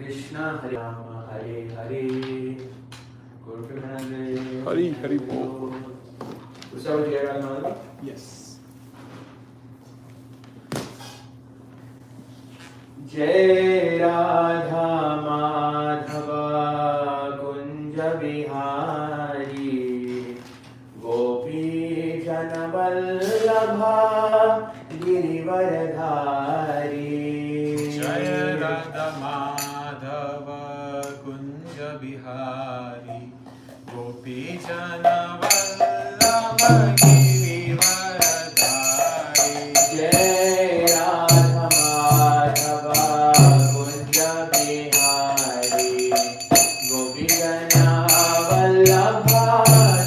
Krishna, Hare Rama, Hare Hare, Hari Hari Bol. Is that what you had on? Yes. Jai Radha Madhava Kunja Bihari Gopi Janavallabha Girivaradhari. Jai Radha Madhava Kunja Bihari Gopi Janavallabha Girivaradhari. Jai Radha Madhava Kunja Bihari Gopi Janavallabha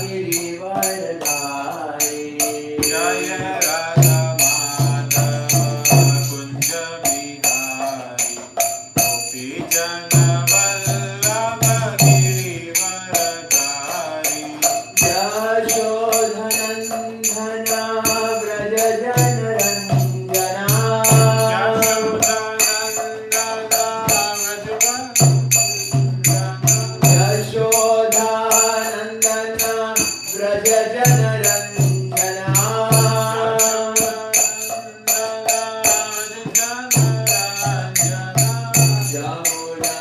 Girivaradhari. Jai Radha Madhava Kunja Bihari Gopi Janavallabha Girivaradhari. Yashodhanandana Vraja Janaranjana. Yashodhanandana Vraja Janaranjana. Jamuna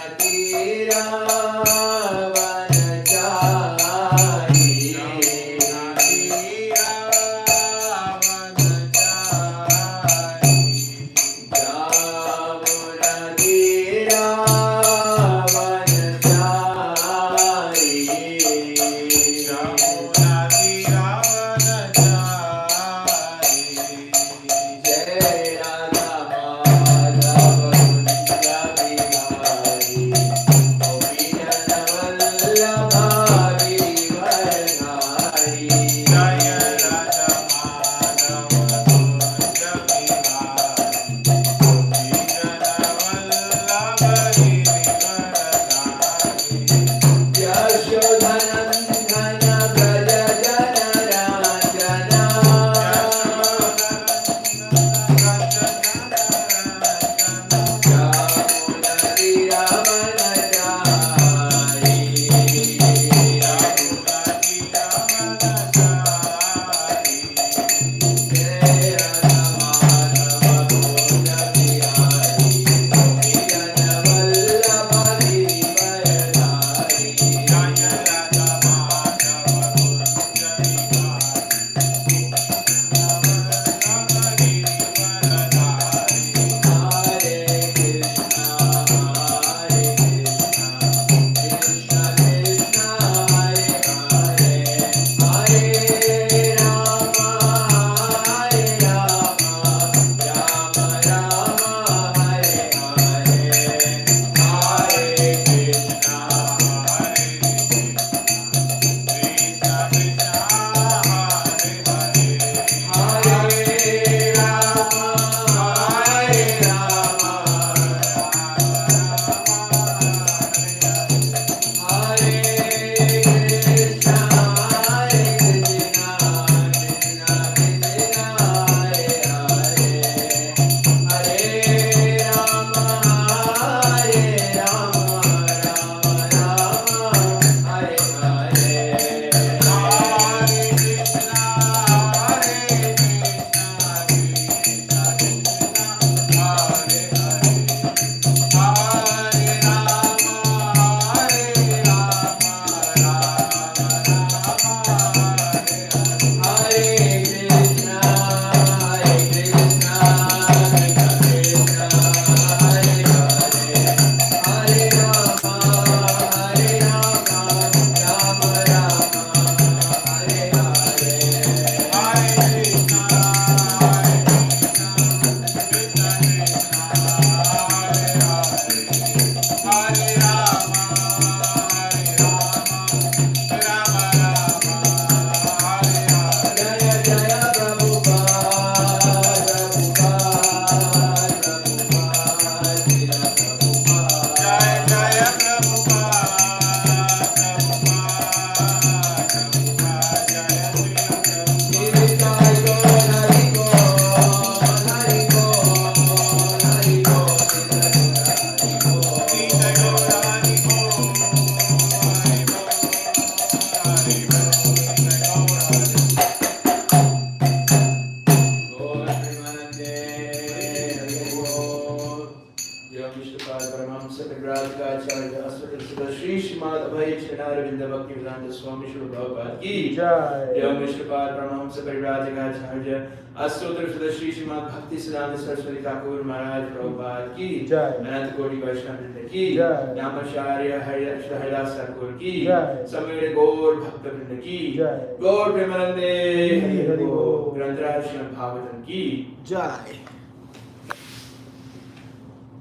Srila Paramahamsa Prabhupada Sri Srimad Abhayacharya Bhaktivedanta Swami Srila Prabhupada ki Jai. Jai Srila Paramahamsa Prabhupada Astotra Sri Srimad Bhakti Siddhanta Saraswati Thakur Maharaj Prabhupada ki Jai. Ananta Koti Vaishnava ki Jai. Namacharya Haridas Thakur ki Jai. Samveda Gaur Bhakta Vrinda ki Jai. Gaur Premanande Hari Bol. Grantaraj Srimad Bhagavatam ki Jai.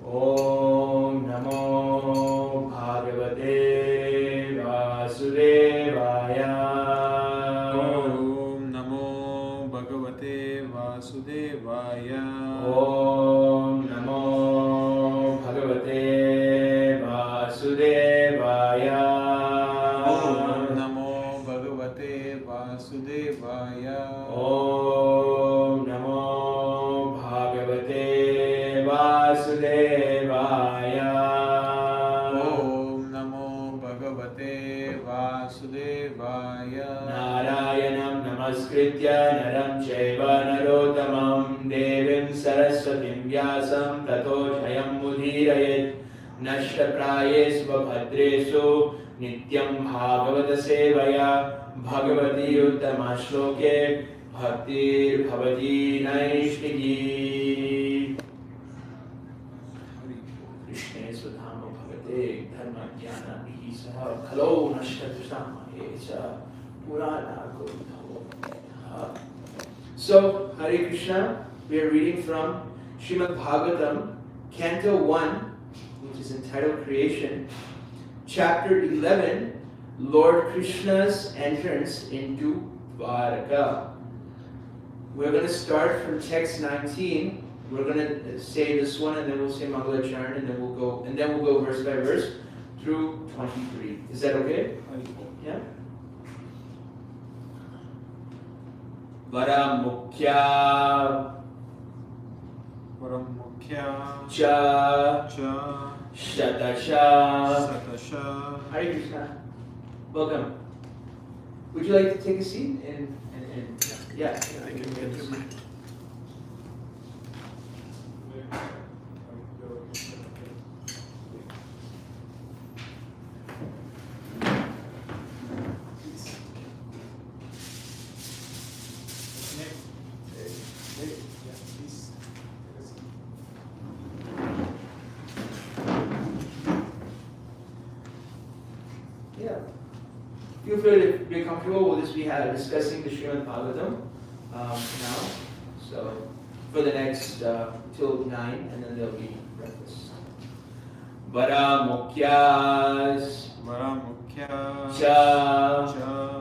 Om Namo Bhagavate Vasudevaya. Om Namo Bhagavate Vasudevaya. Om Namo Bhagavate Vasudevaya. Om Namo Bhagavate Vasudevaya. Om Namo Bhagavate Vasudevaya. Om Namo Bhagavate Vasudevaya. Narayanam Namaskritya Naram Chaiva Narottamam Devim Saraswatim Vyasam Tato Jayam Mudhirayet Nashtaprayesva Bhadresu Nityam Bhagavata Sevaya Bhagavati Uttama Shloke Bhaktir Bhavati Naishniki Krishna Swadhama Bhavate Dharma Jnana Vihi Saha Khalo Nashtatusama Echa Purana Gurudhavo. So, Hare Krishna, we are reading from Srimad Bhagavatam, Canto 1, which is entitled Creation, Chapter 11, Lord Krishna's entrance into Dwarka. We're going to start from text 19. We're going to say this one, and then we'll say Mangalacharan, and then we'll go verse by verse through 23. Is that okay? Yeah. Varamukya cha shatasha. Hare Krishna. Welcome. Would you like to take a seat? And yeah. Yeah. Feel free to be comfortable. We'll just be discussing the Srimad Bhagavatam now. So for the next till 9, and then there'll be breakfast. Varamukyas cha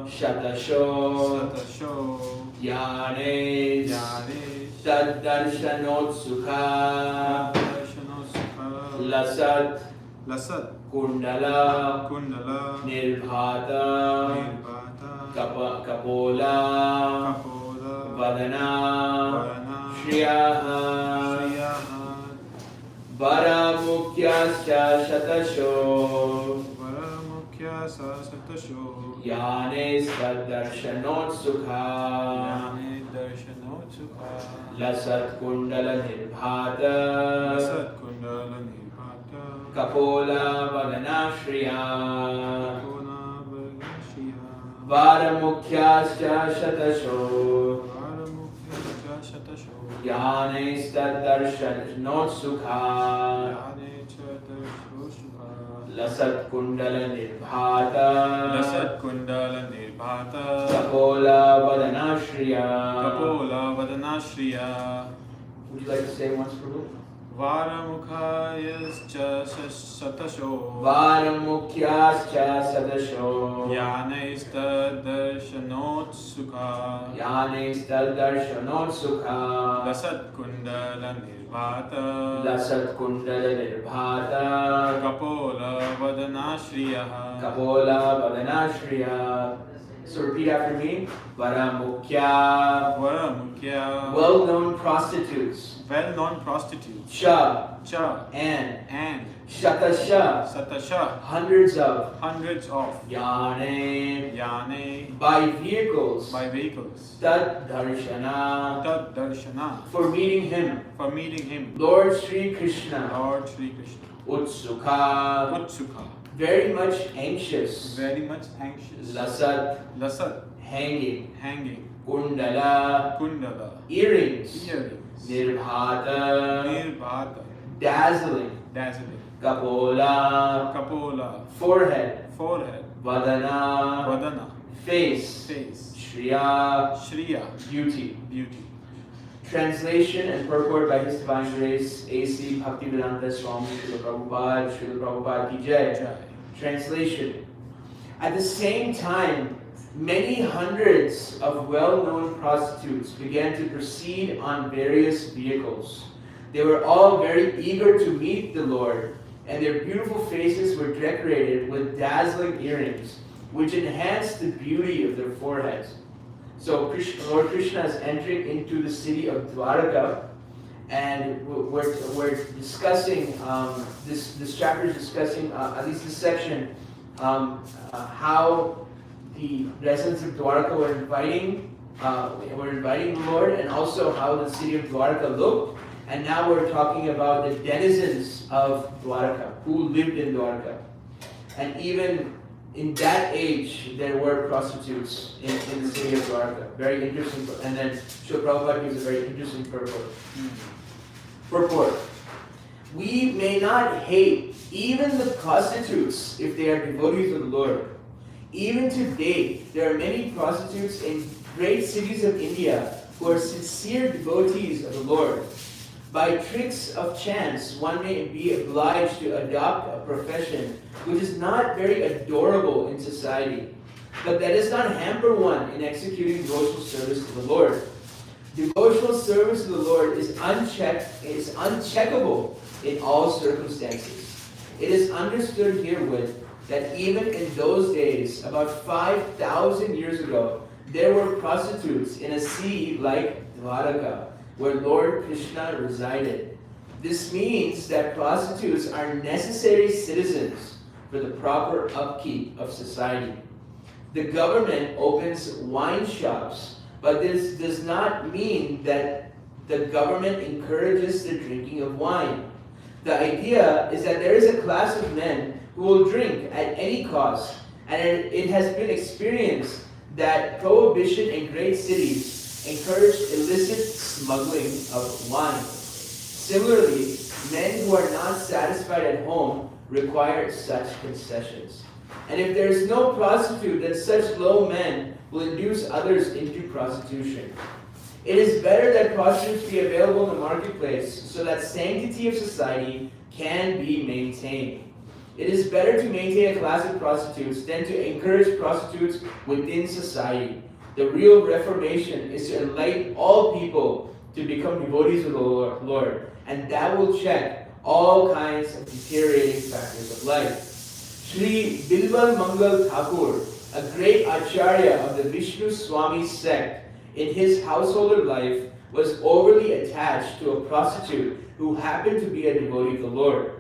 shatasho yane taddarshanotsuka lasat kundala nirbhata kapola vadana shriyaha varamukyascha shatasho yane saddarshanotsuka lasat kundala nirbhata kapola vaganashriya varamukyascha shatasho yane saddarshanotsuka lasat kundala nirbhata kapola vaganashriya. Would you like to say once, Prabhu? Varamukhayascha satasho Yaneistadarshanotsuka Lasat kundala nirbhata Kapola vadanashriya. So repeat after me. Varamukya. Well-known prostitutes. Cha. And. Shatasha. Hundreds of. Yane. By vehicles. Tad darshana. For meeting him. Lord Sri Krishna. Utsukha, Utsukha, very much anxious. very much anxious. Lasat, Lasat, hanging. hanging. Kundala, Kundala, earrings. earrings. Nirbhata, Nirbhata, dazzling. dazzling. Kapola, Kapola, forehead. forehead. Vadana, Vadana, face. face. Shriya, Shriya, beauty. beauty. Translation and purport by His Divine Grace, A.C. Bhaktivedanta Swami Srila Prabhupada Ki Jai. Jai. Translation. At the same time, many hundreds of well-known prostitutes began to proceed on various vehicles. They were all very eager to meet the Lord, and their beautiful faces were decorated with dazzling earrings, which enhanced the beauty of their foreheads. So Lord Krishna is entering into the city of Dwaraka, and we're discussing, this chapter is discussing, at least this section, how the residents of Dwaraka were inviting the Lord, and also how the city of Dwaraka looked. And now we're talking about the denizens of Dwaraka, who lived in Dwaraka. And even in that age, there were prostitutes in the city of Dwaraka. Very interesting. And then Srila Prabhupada gives a very interesting purport. Purport. We may not hate even the prostitutes if they are devotees of the Lord. Even today, there are many prostitutes in great cities of India who are sincere devotees of the Lord. By tricks of chance, one may be obliged to adopt a profession which is not very adorable in society, but that does not hamper one in executing devotional service to the Lord. Devotional service to the Lord is uncheckable in all circumstances. It is understood herewith that even in those days, about 5,000 years ago, there were prostitutes in a city like Dwaraka, where Lord Krishna resided. This means that prostitutes are necessary citizens for the proper upkeep of society. The government opens wine shops, but this does not mean that the government encourages the drinking of wine. The idea is that there is a class of men who will drink at any cost, and it has been experienced that prohibition in great cities encouraged illicit smuggling of wine. Similarly, men who are not satisfied at home require such concessions. And if there is no prostitute, then such low men will induce others into prostitution. It is better that prostitutes be available in the marketplace so that sanctity of society can be maintained. It is better to maintain a class of prostitutes than to encourage prostitutes within society. The real reformation is to enlighten all people to become devotees of the Lord, and that will check all kinds of deteriorating factors of life. Sri Bilwal Mangal Thakur, a great acharya of the Vishnu Swami sect, in his householder life was overly attached to a prostitute who happened to be a devotee of the Lord.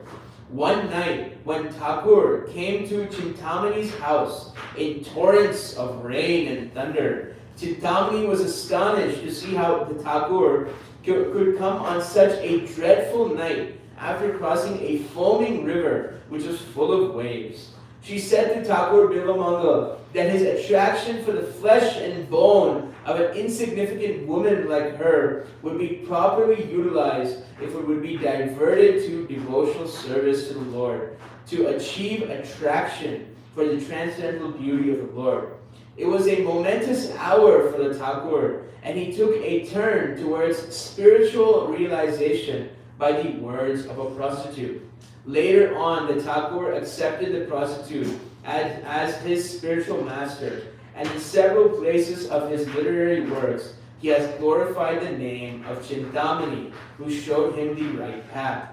One night, when Thakur came to Chintamani's house in torrents of rain and thunder, Chintamani was astonished to see how the Thakur could come on such a dreadful night after crossing a foaming river which was full of waves. She said to Thakur Bilamangal that his attraction for the flesh and bone of an insignificant woman like her would be properly utilized if it would be diverted to devotional service to the Lord, to achieve attraction for the transcendental beauty of the Lord. It was a momentous hour for the Thakur, and he took a turn towards spiritual realization by the words of a prostitute. Later on, the Thakur accepted the prostitute as his spiritual master, and in several places of his literary works, he has glorified the name of Chintamani, who showed him the right path.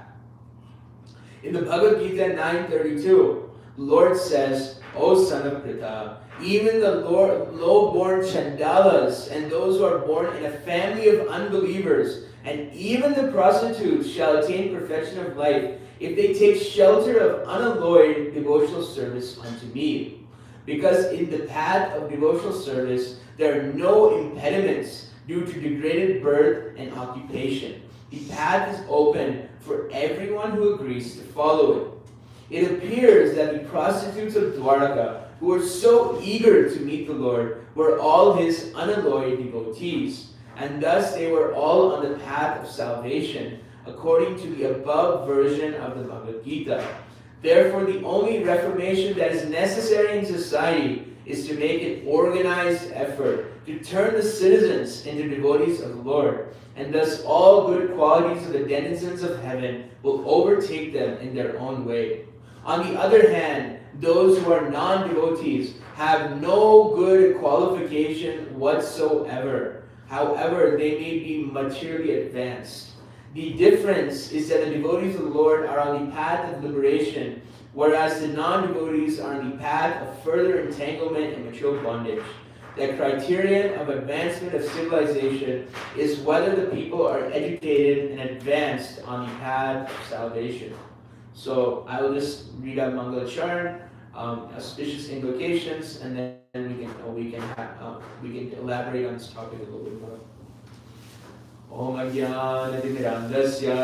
In the Bhagavad-Gita 9:32, the Lord says, O son of Pritha, even the low-born Chandalas and those who are born in a family of unbelievers, and even the prostitutes shall attain perfection of life if they take shelter of unalloyed devotional service unto me. Because in the path of devotional service, there are no impediments due to degraded birth and occupation. The path is open for everyone who agrees to follow it. It appears that the prostitutes of Dwaraka, who were so eager to meet the Lord, were all his unalloyed devotees, and thus they were all on the path of salvation, according to the above version of the Bhagavad-Gita. Therefore, the only reformation that is necessary in society is to make an organized effort to turn the citizens into devotees of the Lord, and thus all good qualities of the denizens of heaven will overtake them in their own way. On the other hand, those who are non-devotees have no good qualification whatsoever. However, they may be materially advanced. The difference is that the devotees of the Lord are on the path of liberation, whereas the non-devotees are on the path of further entanglement and material bondage. The criterion of advancement of civilization is whether the people are educated and advanced on the path of salvation. So I will just read out Mangala Charan, auspicious invocations, and then we can elaborate on this topic a little bit more. Om Ajnanatimirandasya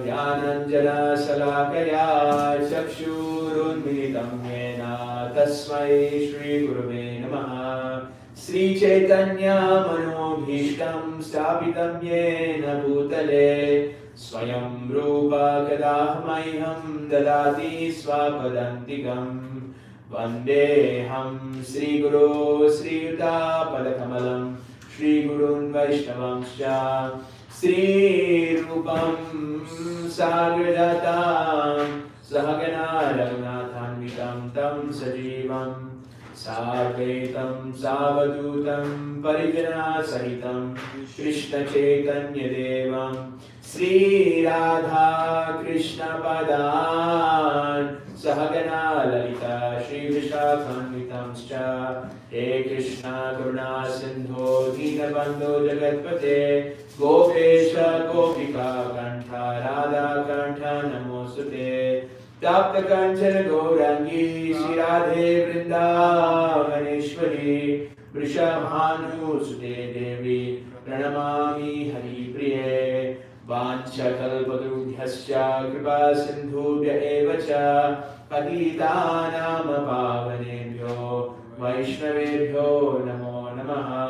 Jnananjana Salakaya Chakshurunmilitam Yena Tasmai Shri Gurave Namaha Sri Chaitanya Manobhishtam Stapitam Yena Bhutale Swayam Rupa Kadahmayham Dadati Swapadantikam Vandeham Sri Guru Sri Yuta Padakamalam Shri Gurun Vaishnavamscha Sri Rupam Sagrajatam Sahagana Raghunathanvitam Tam Sajivam Sarvetam Savadutam Parijana Sahitam Krishna Chaitanya Devam Sri Radha Krishna Padan Sahagana Lalita Shri Vishakhanvitamscha Hare Krishna Karuna Sindho Dinabandho Jagatpate Gopesha Gopika Kantha Radha Kantha Namosute Tapta Kanchana Gaurangi Shri Radhe Vrindavaneshwari Vrishabhanu Sute Devi Pranamami Hari Priye Vancha Kalpadrubhyascha Kripa Sindhubhya Evacha Patitanam Pavanebhyo Vaishnavebhyo Namo Namaha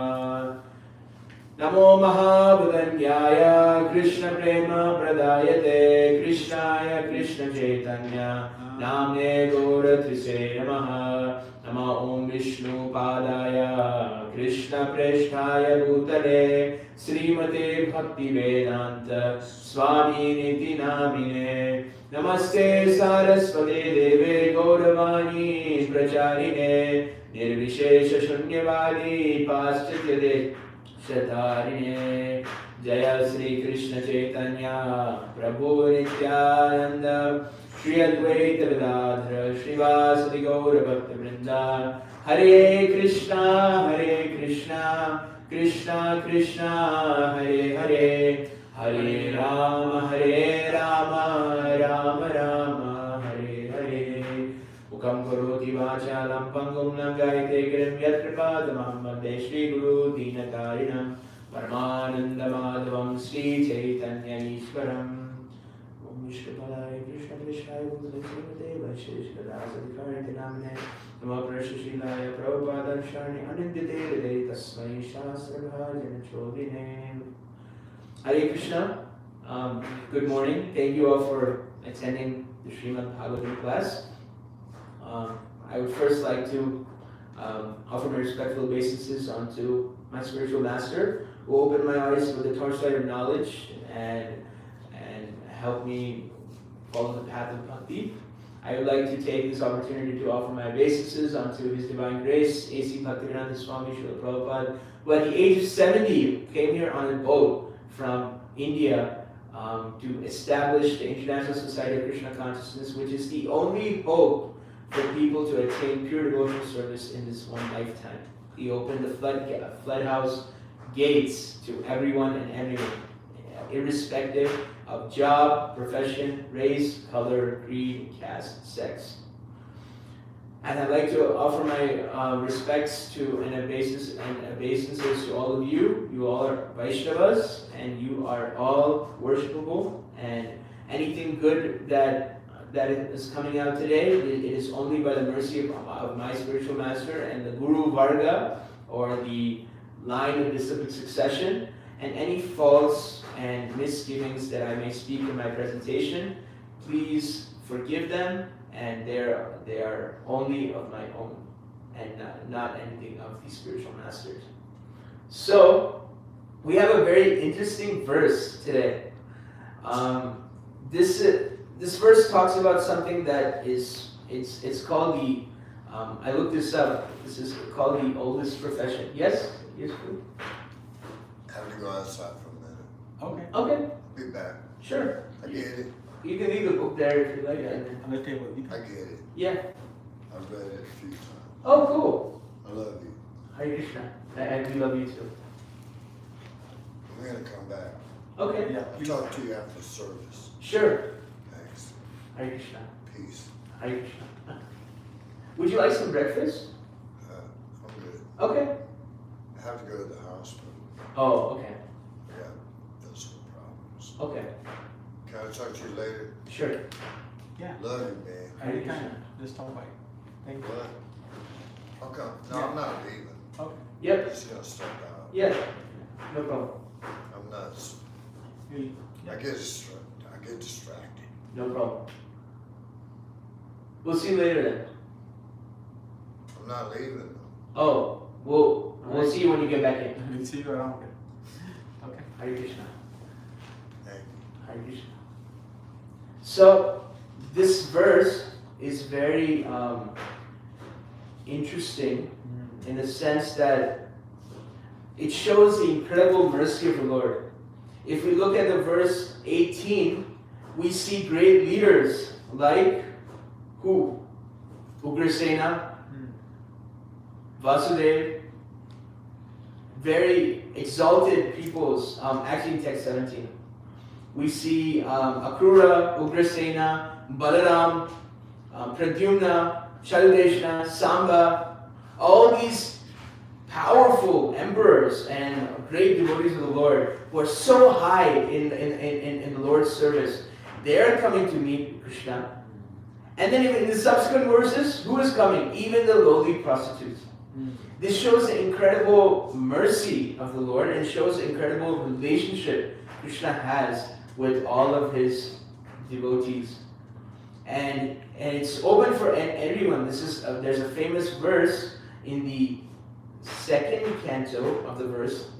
Namo Mahabhudanyaya Krishna Prema Pradayate Krishnaya Krishna Chaitanya Namne Gauratrise Namaha Nama Om Vishnu Padaya Krishna Presthaya Bhutale Srimate Bhakti Vedanta Swami Niti Namine Namaste Saraswate Deve Gauravani Pracharine Nirvishesha Shunyavadi Paschatya Shatarine Jaya Sri Krishna Chaitanya Prabhu Nityananda Shri Advaita Vedadhara Srivasadi Gaura Bhakta Vrinda Hare Krishna Krishna Krishna Hare Hare Hare Rama Rama Rama Hare Hare Ukam Karoti Vachalam Pangum Nangayate Girim Yatripadamam Vande Shri Guru Dinatarinam Paramananda Madhavam Sri Chaitanya Ishwaram Vishkapalaya Krishna Vishaya Bhutale Vaisheshka Rasadhikarati Namane Namo Prashashilaya Prabhupada Sharni Anindite Hriday Tasmai Shastra Bhajana Chodine. Hare Krishna. Good morning. Thank you all for attending the Srimad Bhagavatam class. I would first like to offer my respectful obeisances unto my spiritual master, who opened my eyes with the torchlight of knowledge and help me follow the path of bhakti. I would like to take this opportunity to offer my obeisances unto His Divine Grace, A.C. Bhaktivedanta Swami Srila Prabhupada, who at the age of 70 came here on a boat from India to establish the International Society of Krishna Consciousness, which is the only hope for people to attain pure devotional service in this one lifetime. He opened the flood house gates to everyone and everyone, irrespective of job, profession, race, color, creed, caste, sex. And I'd like to offer my respects to and obeisances to all of you. You all are Vaishnavas, and you are all worshipable. And anything good that is coming out today, it is only by the mercy of my spiritual master and the Guru Varga, or the line of disciplic succession. And any faults and misgivings that I may speak in my presentation, please forgive them. And they are only of my own, and not anything of the spiritual masters. So we have a very interesting verse today. This verse talks about something that it's called the I looked this up. This is called the oldest profession. Yes, please. I have to go outside for a minute. Okay. Okay, Be back. sure. I get it. You can leave the book there if you like. On the table. I get it. Yeah. I've read it a few times. Oh, cool. I love you. Hare Krishna. I do love you too. I'm gonna come back. Okay. Yeah. I'll talk to you after service. Sure. Thanks. Hare Krishna. Peace. Hare Krishna. Would you like some breakfast? I'm good. Okay. I have to go to the hospital. Oh, okay. I got physical problems. Okay. Can I talk to you later? Sure. Yeah. Love you, man. Hare Anytime. Krishna. Just talk about it. Thank you. What? I'll come. No, Yeah. I'm not leaving. Okay. I'm Yep. just gonna step out. Yeah. No problem. I'm nuts. You- I get distracted. No problem. We'll see you later then. I'm not leaving. Oh, we'll Alright. see you when you get back in. We'll see you around. Okay. Hare Krishna. Thank you. Hare Krishna. So this verse is very interesting in the sense that it shows the incredible mercy of the Lord. If we look at the verse 18, we see great leaders like who? Ugrasena, Vasudev, very exalted peoples. Actually in text 17. We see Akrura, Ugrasena, Balaram, Pradyumna, Shaludeshna, Samba, all these powerful emperors and great devotees of the Lord who are so high in the Lord's service. They're coming to meet Krishna. And then in the subsequent verses, who is coming? Even the lowly prostitutes. This shows the incredible mercy of the Lord and shows the incredible relationship Krishna has with all of his devotees. And it's open for everyone. There's a famous verse in the second canto of the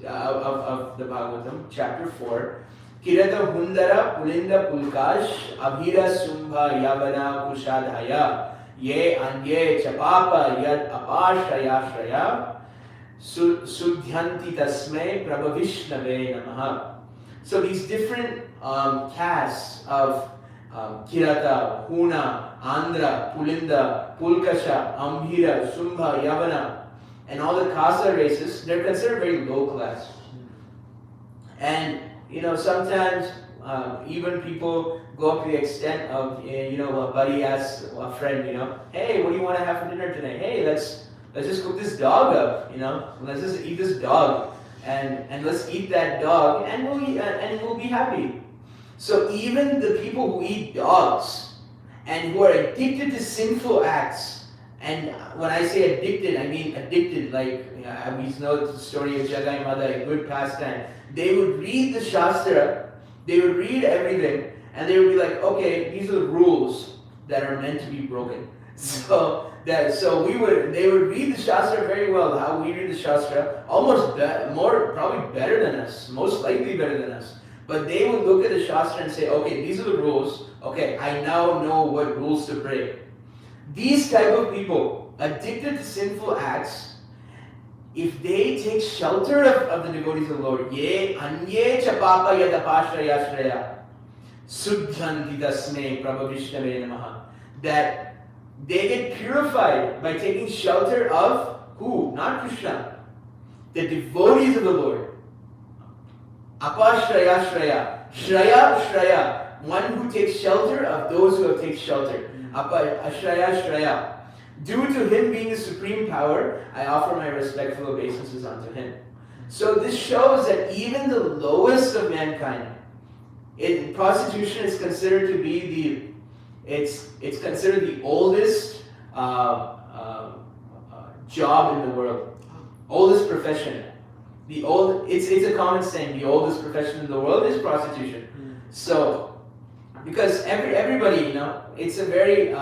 of the Bhagavatam, chapter 4. Kirata Hundara Pulinda Pulkash Abhira Sumbha Yavana Kushadhaya Ye Anye Chapapa Yad Apashraya Shraya Sudhyanti Tasme Prabhavishnave Namaha. So these different castes of Kirata, Huna, Andhra, Pulinda, Pulkasha, Ambhira, Sumbha, Yavana, and all the Kasa races, they're considered very low class. And sometimes even people go up to the extent of, a buddy asks a friend, hey, what do you want to have for dinner today? Hey, let's just cook this dog up, let's just eat this dog, and let's eat that dog, and we'll be happy. So even the people who eat dogs and who are addicted to sinful acts, and when I say addicted, I mean addicted, like we know the story of Jagai Mada, a good pastime. They would read the Shastra, they would read everything, and they would be like, okay, these are the rules that are meant to be broken. They would read the Shastra very well, how we read the Shastra, probably better than us, most likely better than us. But they would look at the Shastra and say, okay, these are the rules, okay, I now know what rules to break. These type of people, addicted to sinful acts, if they take shelter of the devotees of the Lord, ye anye chapapa yadapashraya shraya sudhyanti tasme prabhavishnave namaha, that they get purified by taking shelter of who? Not Krishna. The devotees of the Lord. Apashraya shraya. Shraya shraya. One who takes shelter of those who have taken shelter. Ashraya shraya. Due to him being the supreme power, I offer my respectful obeisances unto him. So this shows that even the lowest of mankind, prostitution is considered to be it's considered the oldest job in the world, oldest profession. It's a common saying, the oldest profession in the world is prostitution. So, because everybody, it's a very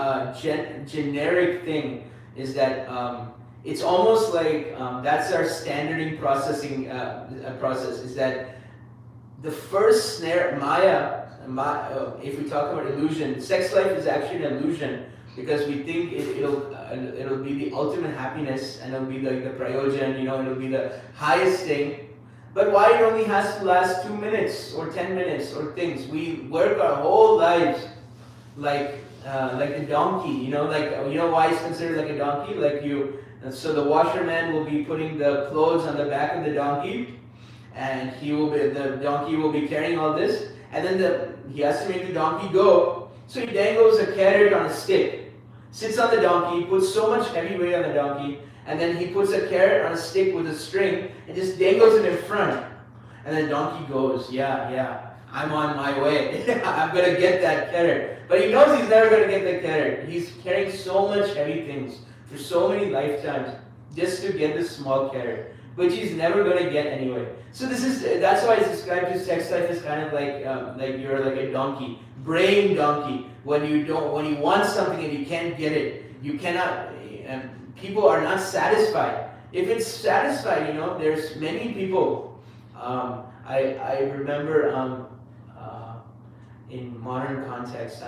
generic thing, is that it's almost like that's our standarding processing process, is that the first snare, Maya, if we talk about illusion, sex life is actually an illusion, because we think it'll be the ultimate happiness, and it'll be like the prayojan, it'll be the highest thing. But why it only has to last 2 minutes or 10 minutes or things? We work our whole lives like a donkey, why it's considered like a donkey? So the washerman will be putting the clothes on the back of the donkey, and the donkey will be carrying all this, and then he has to make the donkey go. So he dangles a carrot on a stick, sits on the donkey, puts so much heavy weight on the donkey, and then he puts a carrot on a stick with a string and just dangles it in front. And the donkey goes, yeah, I'm on my way. I'm going to get that carrot. But he knows he's never going to get the carrot. He's carrying so much heavy things for so many lifetimes just to get this small carrot, which he's never going to get anyway. So that's why it's described as sex life is kind of like you're like a donkey, braying donkey. When you want something and you can't get it, you cannot. People are not satisfied. If it's satisfied, there's many people. I remember in modern context,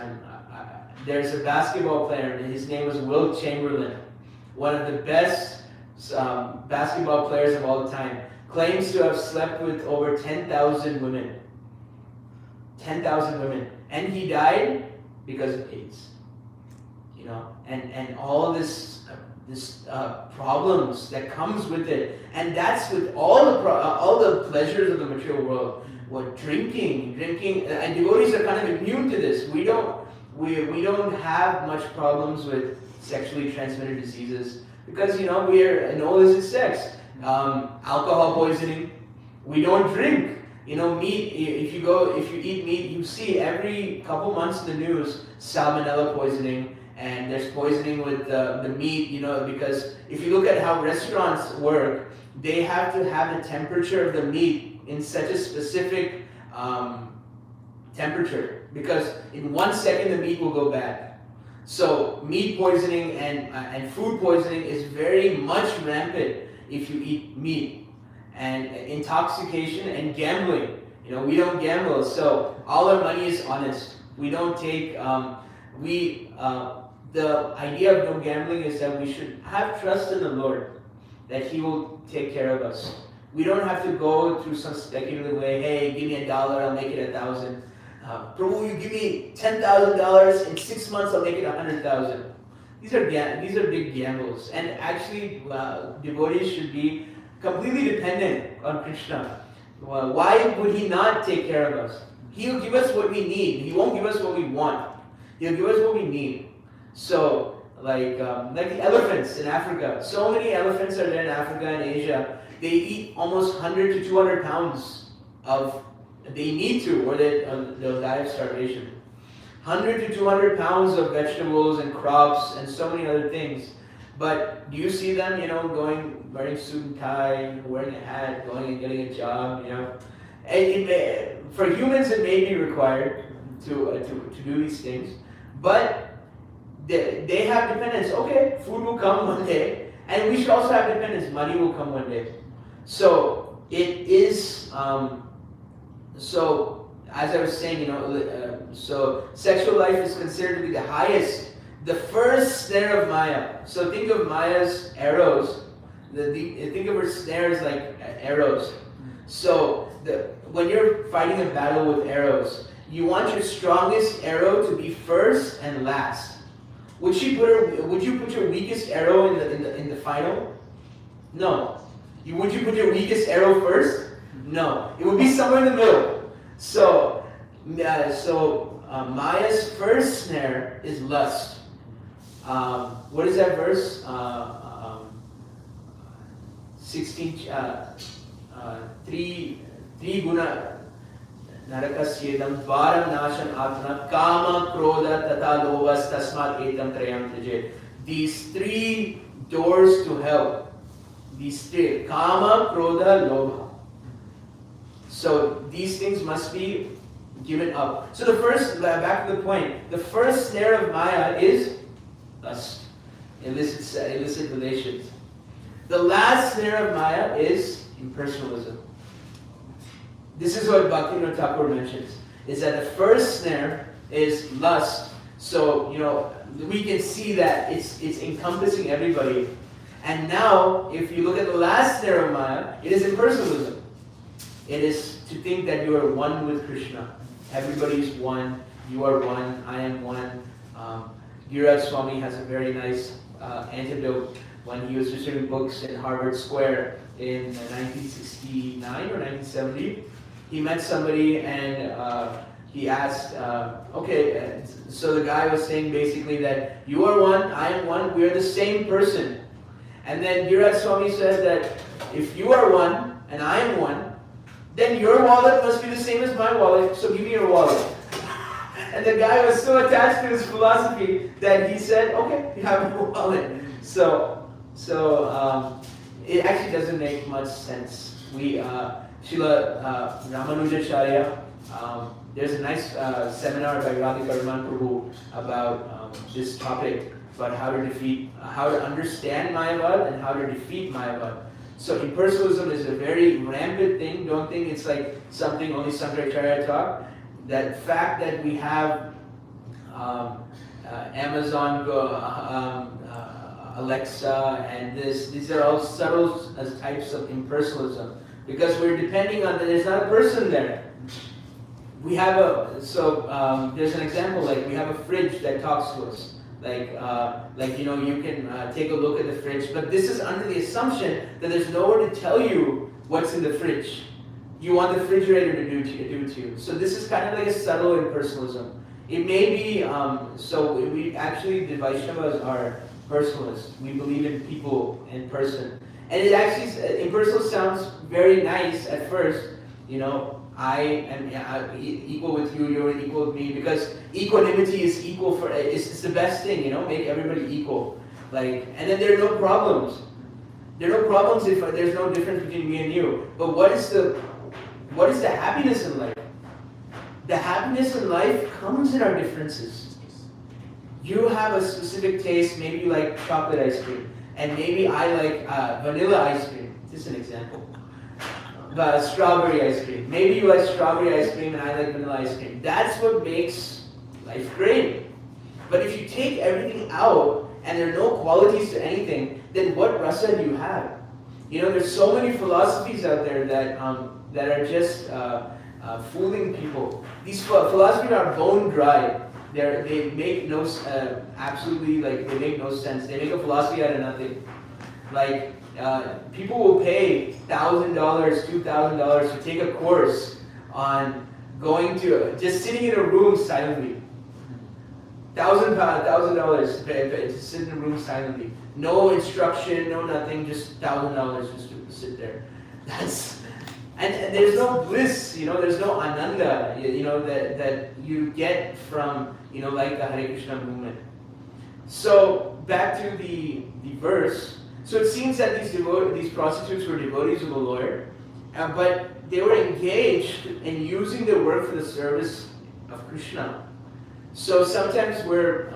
there's a basketball player, and his name was Wilt Chamberlain, one of the best basketball players of all time. Claims to have slept with over 10,000 women. 10,000 women. And he died because of AIDS. And all this problems that comes with it, and that's with all the pleasures of the material world. What drinking, and devotees are kind of immune to this. We don't have much problems with sexually transmitted diseases because we're an illicit sex, alcohol poisoning. We don't drink. Meat. If you eat meat, you see every couple months in the news salmonella poisoning. And there's poisoning with the meat, because if you look at how restaurants work, they have to have the temperature of the meat in such a specific temperature, because in 1 second the meat will go bad. So meat poisoning and food poisoning is very much rampant if you eat meat. And intoxication and gambling. We don't gamble, so all our money is honest. We don't take the idea of no gambling is that we should have trust in the Lord, that He will take care of us. We don't have to go through some speculative way. Hey, give me $1, I'll make it 1,000. Prabhu, you give me $10,000 in 6 months, I'll make it 100,000. These are big gambles, and actually, devotees should be completely dependent on Krishna. Why would He not take care of us? He'll give us what we need. He won't give us what we want. He'll give us what we need. So, like the elephants in Africa. So many elephants are there in Africa and Asia. They eat almost 100 to 200 pounds they need to, or they'll die of starvation. 100 to 200 pounds of vegetables and crops and so many other things. But do you see them, wearing suit and tie, wearing a hat, going and getting a job, And for humans, it may be required to do these things, but they have dependence. Okay, food will come one day, and we should also have dependence. Money will come one day. So it is. So as I was saying, so sexual life is considered to be the highest, the first snare of Maya. So think of Maya's arrows. Think of her snares like arrows. So when you're fighting a battle with arrows, you want your strongest arrow to be first and last. Would you put your weakest arrow in the final? No. Would you put your weakest arrow first? No. It would be somewhere in the middle. So Maya's first snare is lust. What is that verse? 16, 3 guna Narakasyedam dvaram nasham atma kama krodha tata lovas tasmat etam trayam taje. These 3 doors to hell. These 3, kama, krodha, lobha. So these things must be given up. So the first, back to the point, the first snare of Maya is lust, illicit relations. The last snare of Maya is impersonalism. This is what Bhaktivinoda Thakur mentions, is that the first snare is lust. So, we can see that it's encompassing everybody. And now, if you look at the last snare of Maya, it is impersonalism. It is to think that you are one with Krishna. Everybody is one. You are one. I am one. Giriraj Swami has a very nice antidote when he was distributing books in Harvard Square in 1969 or 1970. He met somebody and he asked, so the guy was saying basically that you are one, I am one, we are the same person. And then Giriraj Swami said that if you are one and I am one, then your wallet must be the same as my wallet, so give me your wallet. And the guy was so attached to his philosophy that he said, okay, you have a wallet. So it actually doesn't make much sense. Srila Ramanujacharya, there's a nice seminar by Radhikaran Prabhu about this topic, about how to understand Mayavad and how to defeat Mayavad. So impersonalism is a very rampant thing. Don't think it's like something only Sankaracharya taught. That fact that we have Amazon Go, Alexa, and these are all subtle as types of impersonalism. Because we're depending on that there's not a person there. We have there's an example, like we have a fridge that talks to us. You can take a look at the fridge, but this is under the assumption that there's nowhere to tell you what's in the fridge. You want the refrigerator to do to you. So this is kind of like a subtle impersonalism. It may be, we actually, the Vaishnavas are personalists. We believe in people in person. And it actually, impersonal sounds very nice at first. I am equal with you, you're equal with me, because equanimity is equal for, it's the best thing, make everybody equal. And then there are no problems. There are no problems if there's no difference between me and you. But what is the happiness in life? The happiness in life comes in our differences. You have a specific taste, maybe you like chocolate ice cream, and maybe I like vanilla ice cream. Just an example. Strawberry ice cream. Maybe you like strawberry ice cream and I like vanilla ice cream. That's what makes life great. But if you take everything out and there are no qualities to anything, then what rasa do you have? There's so many philosophies out there that are just fooling people. These philosophies are bone dry. They make no they make no sense. They make a philosophy out of nothing. People will pay $1,000, $2,000 to take a course on just sitting in a room silently. $1,000 to sit in a room silently. No instruction, no nothing, just $1,000 just to sit there. And there's no bliss, there's no ananda, that you get from, like the Hare Krishna movement. So back to the verse. So it seems that these prostitutes were devotees of the Lord, but they were engaged in using their work for the service of Krishna. So sometimes we're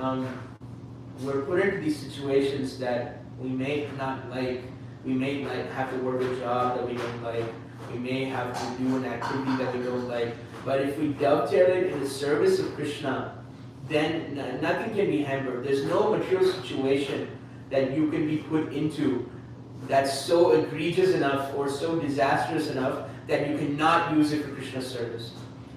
put into these situations that we may not like. We may have to work a job that we don't like. We may have to do an activity that we don't like. But if we dovetail it in the service of Krishna, then nothing can be hampered. There's no material situation that you can be put into that's so egregious enough or so disastrous enough that you cannot use it for Krishna's service.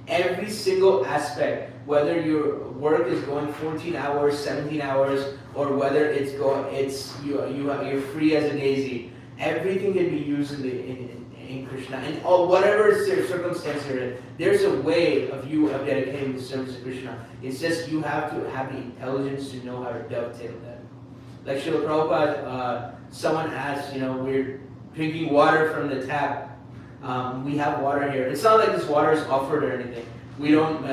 Every single aspect, whether your work is going 14 hours, 17 hours, or whether you're free as a daisy, everything can be used in Krishna. And whatever circumstance you're in, there's a way of dedicating the service to Krishna. It's just you have to have the intelligence to know how to dovetail that. Like Srila Prabhupada, someone asked, we're drinking water from the tap. We have water here. It's not like this water is offered or anything. We don't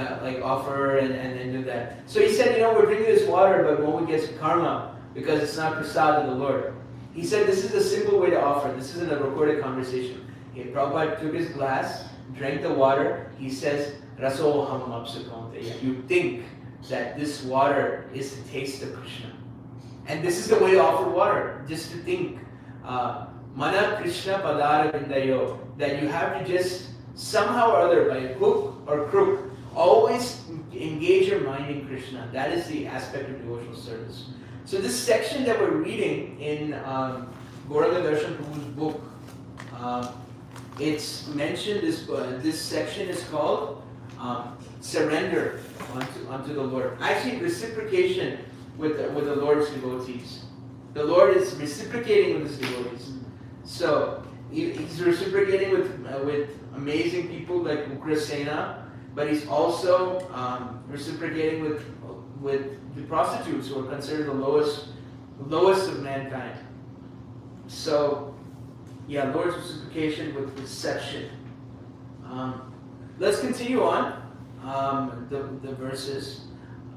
offer and do that. So he said, we're drinking this water, but when we get karma, because it's not prasad of the Lord. He said this is a simple way to offer. This isn't a recorded conversation. Prabhupada took his glass, drank the water. He says, Raso ham apsukonte. You think that this water is the taste of Krishna. And this is the way to offer water. Just to think, Mana Krishna Padara Vindayo, that you have to just somehow or other, by hook or crook, always engage your mind in Krishna. That is the aspect of devotional service. So this section that we're reading in Gauranga Darshan Prabhu's book, it's mentioned, this section is called surrender unto the Lord. Actually, reciprocation with the Lord's devotees. The Lord is reciprocating with his devotees. So he's reciprocating with amazing people like Krsna, but he's also reciprocating with the prostitutes who are considered the lowest of mankind. So, Lord's reciprocation with reception. Let's continue on the verses,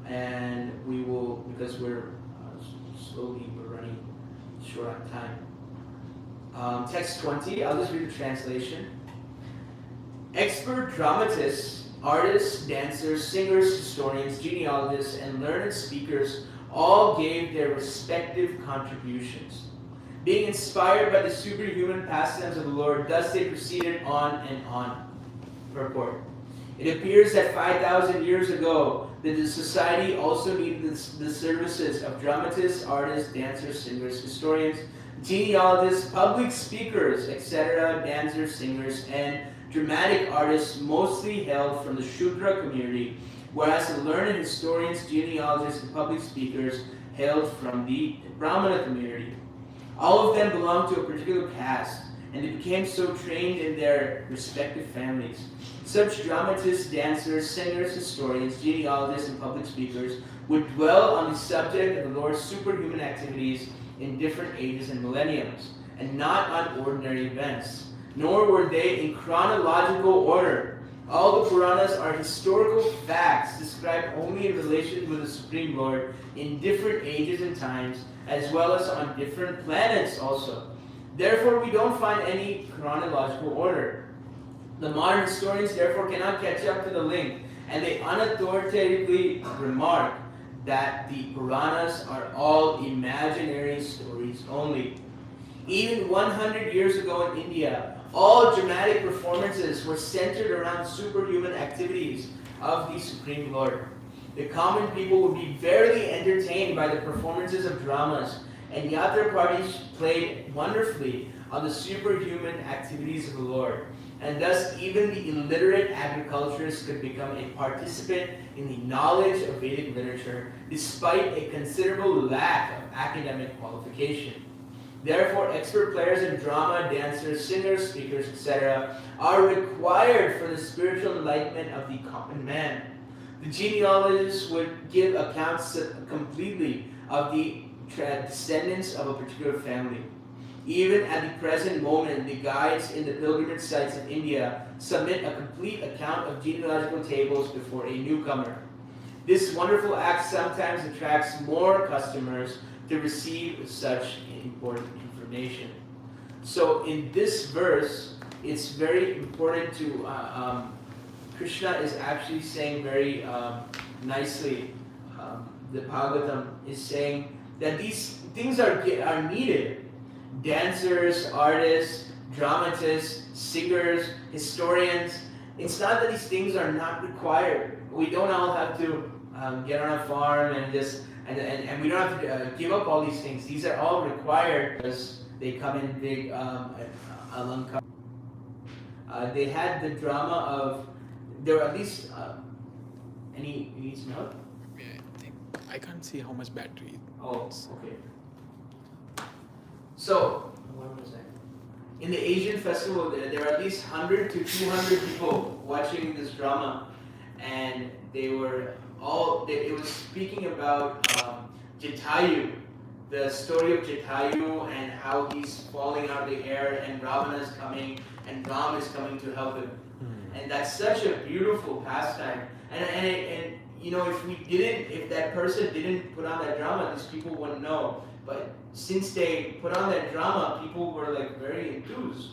and we will, because we're running short on time. Text 20, I'll just read the translation. Expert dramatists, artists, dancers, singers, historians, genealogists, and learned speakers all gave their respective contributions. Being inspired by the superhuman pastimes of the Lord, thus they proceeded on and on. Purport. It appears that 5,000 years ago, that the society also needed the services of dramatists, artists, dancers, singers, historians, genealogists, public speakers, etc., dancers, singers, and dramatic artists mostly hailed from the Shudra community, whereas the learned historians, genealogists, and public speakers hailed from the Brahmana community. All of them belonged to a particular caste, and they became so trained in their respective families. Such dramatists, dancers, singers, historians, genealogists, and public speakers would dwell on the subject of the Lord's superhuman activities in different ages and millenniums, and not on ordinary events. Nor were they in chronological order. All the Puranas are historical facts described only in relation with the Supreme Lord in different ages and times, as well as on different planets also. Therefore, we don't find any chronological order. The modern historians therefore cannot catch up to the link, and they unauthoritatively remark that the Puranas are all imaginary stories only. Even 100 years ago in India, all dramatic performances were centered around superhuman activities of the Supreme Lord. The common people would be verily entertained by the performances of dramas, and yatra parties played wonderfully on the superhuman activities of the Lord. And thus even the illiterate agriculturist could become a participant in the knowledge of Vedic literature, despite a considerable lack of academic qualification. Therefore, expert players in drama, dancers, singers, speakers, etc. are required for the spiritual enlightenment of the common man. The genealogists would give accounts completely of the descendants of a particular family. Even at the present moment, the guides in the pilgrimage sites of India submit a complete account of genealogical tables before a newcomer. This wonderful act sometimes attracts more customers to receive such important information. So in this verse, it's very important to, Krishna is actually saying very nicely, the Bhagavatam is saying that these things are needed. Dancers, artists, dramatists, singers, historians. It's not that these things are not required. We don't all have to get on a farm and just and we don't have to give up all these things. These are all required because they come in big alankar. They had the drama of, there were at least any, you need some help? Yeah, I can't see how much battery. Oh, okay. So, what was that? In the Asian festival, there were at least 100 to 200 people watching this drama, and they were all, it was speaking about Jatayu, the story of Jatayu and how he's falling out of the air and Ravana is coming and Ram is coming to help him. And that's such a beautiful pastime. And you know, if that person didn't put on that drama, these people wouldn't know. But since they put on that drama, people were like very enthused.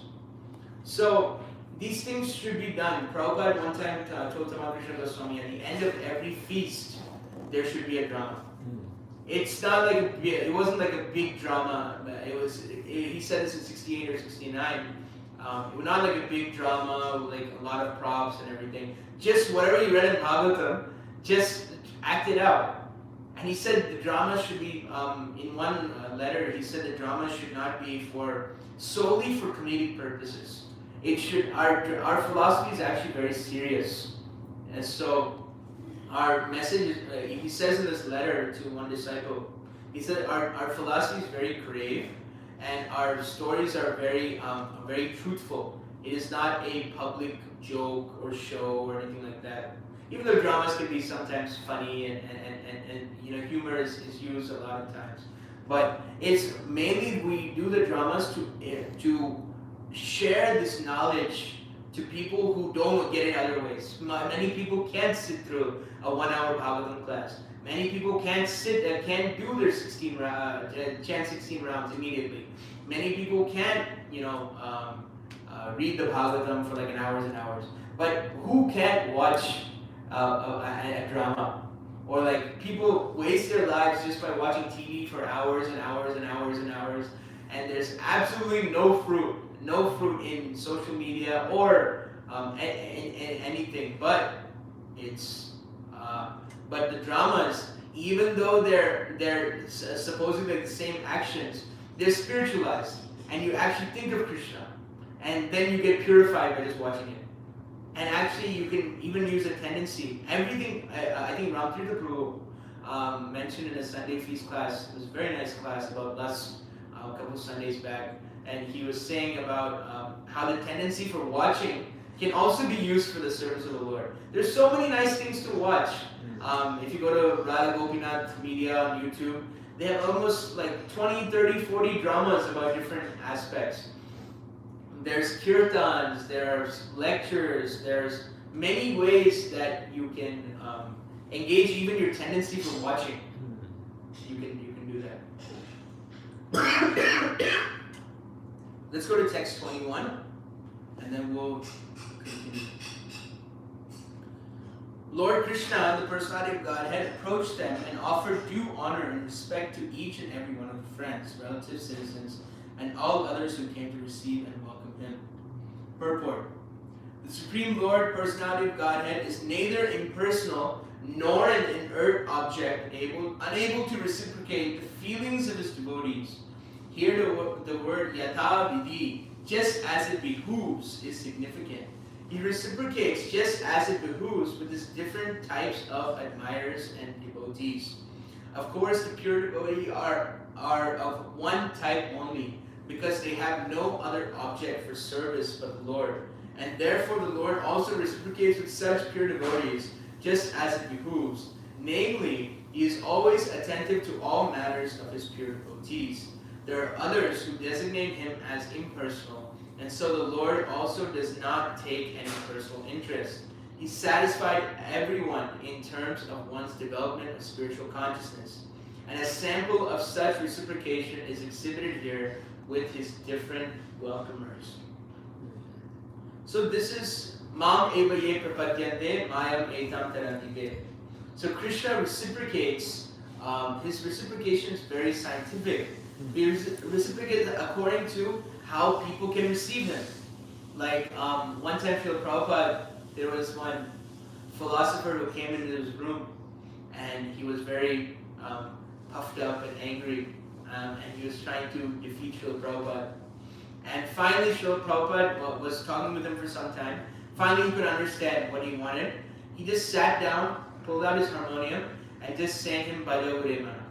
So these things should be done. Prabhupada one time told Krishna Goswami, at the end of every feast, there should be a drama. It's not like it wasn't like a big drama. He said this in 68 or 69. It was not like a big drama, like a lot of props and everything. Just whatever you read in Bhagavatam, just act it out. And he said the drama should be, in one letter, he said the drama should not be solely for comedic purposes. It should, our philosophy is actually very serious. And so, our message, he says in this letter to one disciple, he said our philosophy is very grave and our stories are very truthful. It is not a public joke or show or anything like that. Even though dramas can be sometimes funny and you know, humor is used a lot of times. But it's mainly we do the dramas to share this knowledge to people who don't get it other ways. Many people can't sit through a 1 hour Bhagavatam class. Many people can't do their 16 rounds immediately. Many people can't, you know, read the Bhagavatam for like an hours and hours. But who can't watch a drama? Or like people waste their lives just by watching TV for hours and hours and hours and hours. And there's absolutely no fruit in social media or anything. But but the dramas, even though they're supposedly like the same actions, they're spiritualized, and you actually think of Krishna, and then you get purified by just watching it. And actually, you can even use a tendency. Everything, I think Ramtirtha Prabhu mentioned in a Sunday feast class. It was a very nice class about lust a couple Sundays back, and he was saying about how the tendency for watching can also be used for the service of the Lord. There's so many nice things to watch. If you go to Radha Gopinath Media on YouTube, they have almost like 20, 30, 40 dramas about different aspects. There's kirtans, there's lectures, there's many ways that you can engage even your tendency for watching. You can do that. Let's go to text 21, and then we'll continue. Lord Krishna, the personality of Godhead, approached them and offered due honor and respect to each and every one of the friends, relatives, citizens, and all others who came to receive and welcome him. Purport. The Supreme Lord, personality of Godhead, is neither impersonal nor an inert object, unable to reciprocate the feelings of his devotees. Here the word yatha vidhi, just as it behooves, is significant. He reciprocates just as it behooves with his different types of admirers and devotees. Of course, the pure devotees are of one type only, because they have no other object for service but the Lord. And therefore the Lord also reciprocates with such pure devotees, just as it behooves. Namely, he is always attentive to all matters of his pure devotees. There are others who designate him as impersonal, and so the Lord also does not take any personal interest. He satisfied everyone in terms of one's development of spiritual consciousness. And a sample of such reciprocation is exhibited here with his different welcomers. So this is Mam eva ye prapadyante mayam etam tarantike. So Krishna reciprocates, his reciprocation is very scientific. He reciprocates according to how people can receive him. Like one time Srila Prabhupada, there was one philosopher who came into his room and he was very puffed up and angry, and he was trying to defeat Srila Prabhupada. And finally Srila Prabhupada was talking with him for some time. Finally he could understand what he wanted. He just sat down, pulled out his harmonium, and just sang him Bhaja Uremana.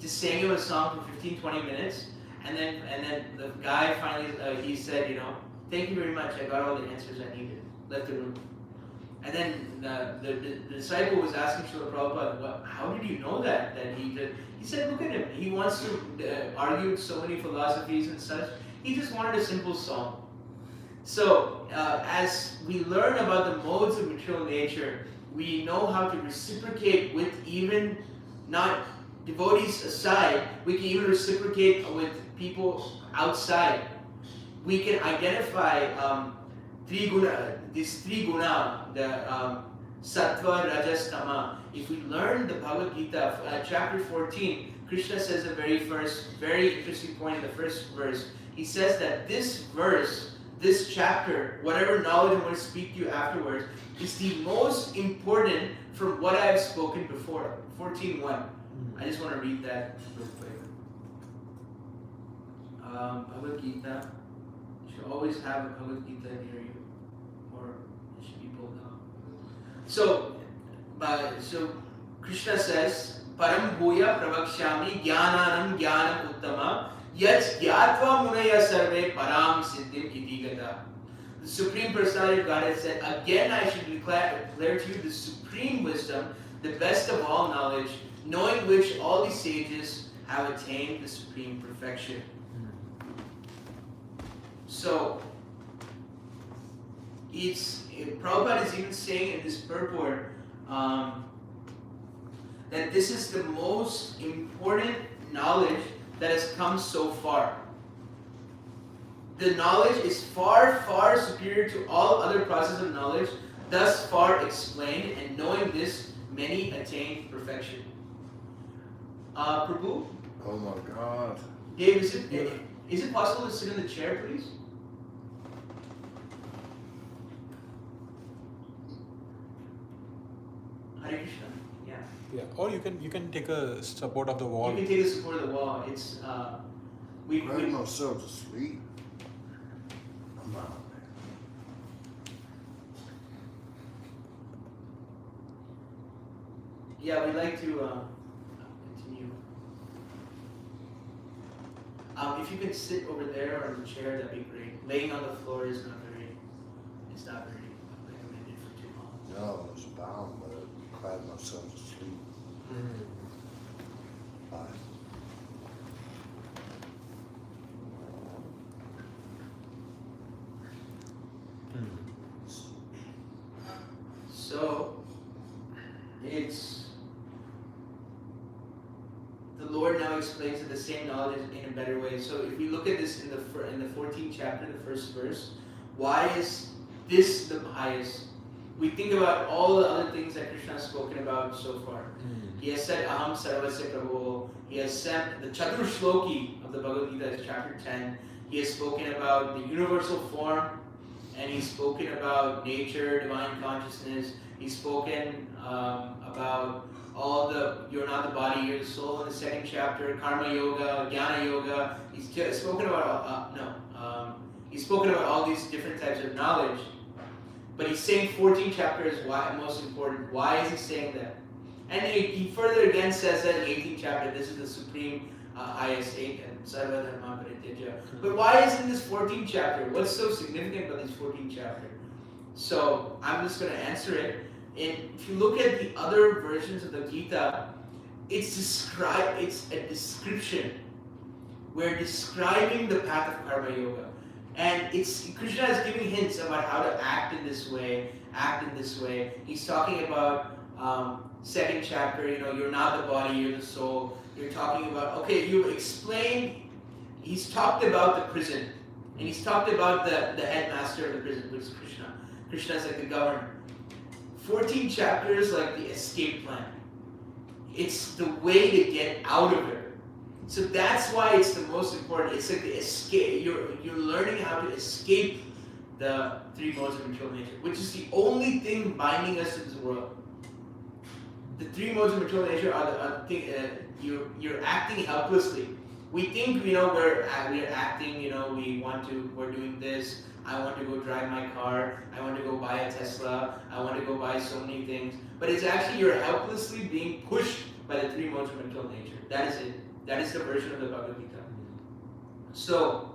Just sang him a song for 15-20 minutes. And then the guy finally, he said, you know, thank you very much, I got all the answers I needed. Left the room. And then the disciple was asking Srila Prabhupada, how did you know that he did? He said, look at him. He wants to argue so many philosophies and such. He just wanted a simple song. So as we learn about the modes of material nature, we know how to reciprocate with even not devotees aside. We can even reciprocate with people outside. We can identify three guna, the sattva, rajas, tama. If we learn the Bhagavad-Gita, chapter 14, Krishna says the very interesting point in the first verse. He says that this verse, this chapter, whatever knowledge I'm going to speak to you afterwards, is the most important from what I have spoken before. 14.1. I just want to read that real quick. Bhagavad-Gita. You should always have a Bhagavad-Gita near you, or it should be pulled out. So Krishna says, Param bhuya pravakshami jnananam jnanam uttama yat gyatva munaya sarve param siddhim idigata. The Supreme Personality of Godhead said, again I should declare to you the supreme wisdom, the best of all knowledge, knowing which all these sages have attained the supreme perfection. So, Prabhupada is even saying in this purport that this is the most important knowledge that has come so far. The knowledge is far, far superior to all other processes of knowledge thus far explained, and knowing this, many attain perfection. Prabhu? Oh my God. Dave, is it possible to sit in the chair, please? Hare Krishna. Yeah. Yeah. Or you can take a support of the wall. You can take the support of the wall. It's we Writing myself to sleep. I'm out. Yeah, we'd like to continue. If you can sit over there on the chair, that'd be great. Laying on the floor is not very recommended for too long. No, I was bound, but I cried myself to sleep. Bye. So it's the Lord now explains that the same knowledge in a better way. So if we look at this in the 14th chapter, the first verse, why is this the highest? We think about all the other things that Krishna has spoken about so far. He has said Aham Sarvasya Prabhu. He has said the Chatur Shloki of the Bhagavad-Gita is chapter 10. He has spoken about the universal form, and he's spoken about nature, divine consciousness. He's spoken about all you're not the body, you're the soul in the second chapter, karma yoga, jnana yoga. He's spoken about he's spoken about all these different types of knowledge. But he's saying 14th chapter is most important. Why is he saying that? And he further again says that in 18th chapter, this is the supreme highest and sarva dharma parityaja. But why isn't this 14th chapter? What's so significant about this 14th chapter? So I'm just going to answer it. And if you look at the other versions of the Gita, it's a description. We're describing the path of karma yoga. And Krishna is giving hints about how to act in this way. He's talking about second chapter, you're not the body, you're the soul. You're talking about, he's talked about the prison. And he's talked about the headmaster of the prison, which is Krishna. Krishna is like the governor. 14 chapters like the escape plan. It's the way to get out of it. So that's why it's the most important. It's like the escape. You're learning how to escape the three modes of material nature, which is the only thing binding us to this world. The three modes of material nature are the thing. You're acting helplessly. We think we're acting. We're doing this. I want to go drive my car. I want to go buy a Tesla. I want to go buy so many things. But it's actually you're helplessly being pushed by the three modes of material nature. That is it. That is the version of the Bhagavad-Gita. So,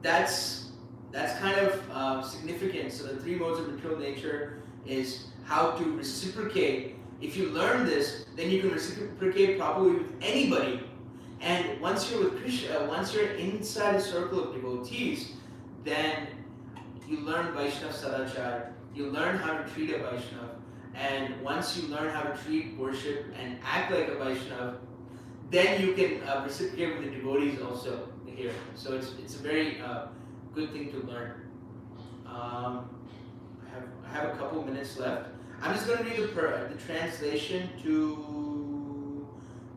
that's that's kind of significant. So the three modes of material nature is how to reciprocate. If you learn this, then you can reciprocate properly with anybody. And once you're with Krishna, once you're inside a circle of devotees, then you learn Vaishnava Sadachar. You learn how to treat a Vaishnava. And once you learn how to treat, worship, and act like a Vaishnava, then you can reciprocate with the devotees also here. So it's a very good thing to learn. I have a couple minutes left. I'm just going to read the translation to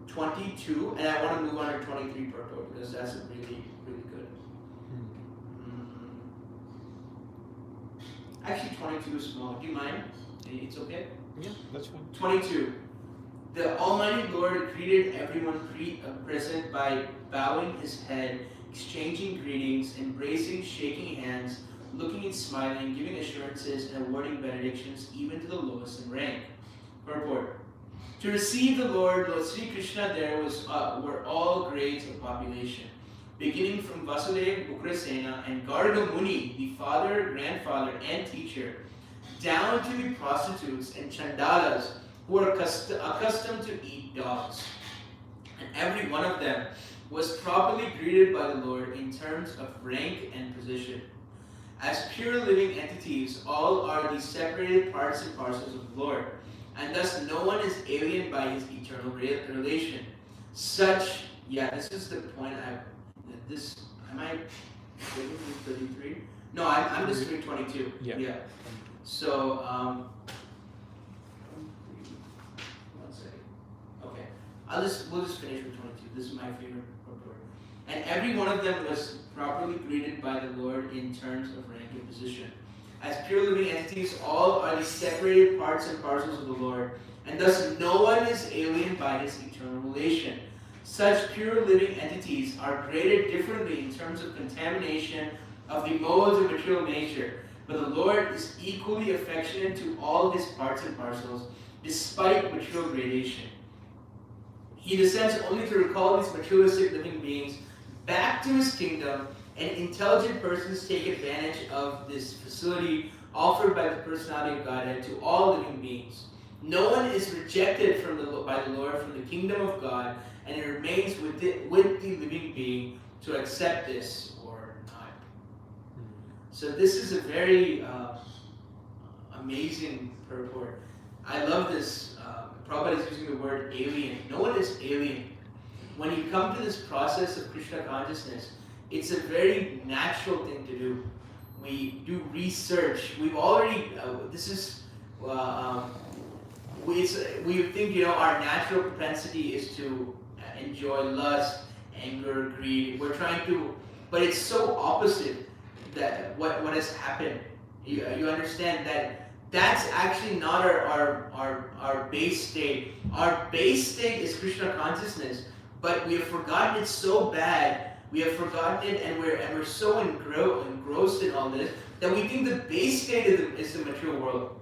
22, and I want to move on to 23 purport because that's really, really good. Actually, 22 is small. Do you mind? It's okay? Yeah, that's fine. 22. The Almighty Lord greeted everyone present by bowing his head, exchanging greetings, embracing, shaking hands, looking and smiling, giving assurances, and awarding benedictions even to the lowest in rank. Purport. To receive the Lord Sri Krishna there were all grades of population, beginning from Vasudeva, Ugrasena, and Garga Muni, the father, grandfather, and teacher, down to the prostitutes and chandalas who are accustomed to eat dogs. And every one of them was properly greeted by the Lord in terms of rank and position. As pure living entities, all are the separated parts and parcels of the Lord, and thus no one is alien by his eternal relation. Such, this is the point am I reading from 33? No, I'm just doing 22. Yeah. So, one second. Okay. We'll just finish with 22. This is my favorite report. And every one of them was properly greeted by the Lord in terms of rank and position. As pure living entities, all are the separated parts and parcels of the Lord, and thus no one is alien by his eternal relation. Such pure living entities are graded differently in terms of contamination of the modes of material nature, but the Lord is equally affectionate to all his parts and parcels, despite material gradation. He descends only to recall these materialistic living beings back to his kingdom, and intelligent persons take advantage of this facility offered by the personality of Godhead to all living beings. No one is rejected by the Lord from the kingdom of God, and it remains with the living being to accept this or not. So this is a very amazing purport. I love this. Prabhupada is using the word alien. No one is alien. When you come to this process of Krishna consciousness, it's a very natural thing to do. We do research. We've already, we think, our natural propensity is to enjoy lust, anger, greed. We're trying to, but it's so opposite that what has happened. You understand that that's actually not our base state. Our base state is Krishna consciousness, but we have forgotten it so bad. We have forgotten it, and we're so engrossed in all this that we think the base state is the material world.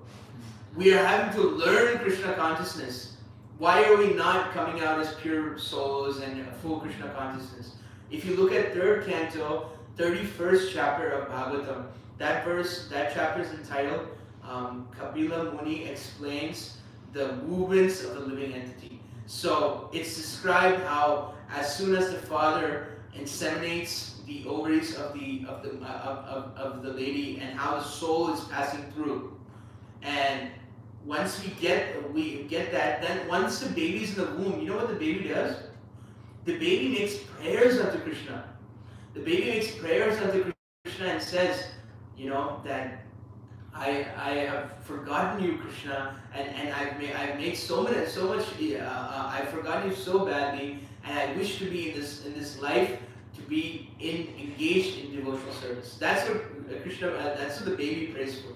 We are having to learn Krishna consciousness. Why are we not coming out as pure souls and full Krishna consciousness? If you look at 3rd canto, 31st chapter of Bhagavatam, that chapter is entitled Kapila Muni explains the movements of the living entity. So it's described how as soon as the father inseminates the ovaries of the lady, and how the soul is passing through, and once we get that, then once the baby's in the womb, you know what the baby does? The baby makes prayers unto Krishna. The baby makes prayers unto Krishna and says, that I have forgotten you, Krishna, and I've made so much. I've forgotten you so badly, and I wish to be in this life to be engaged in devotional service. That's what Krishna. That's what the baby prays for.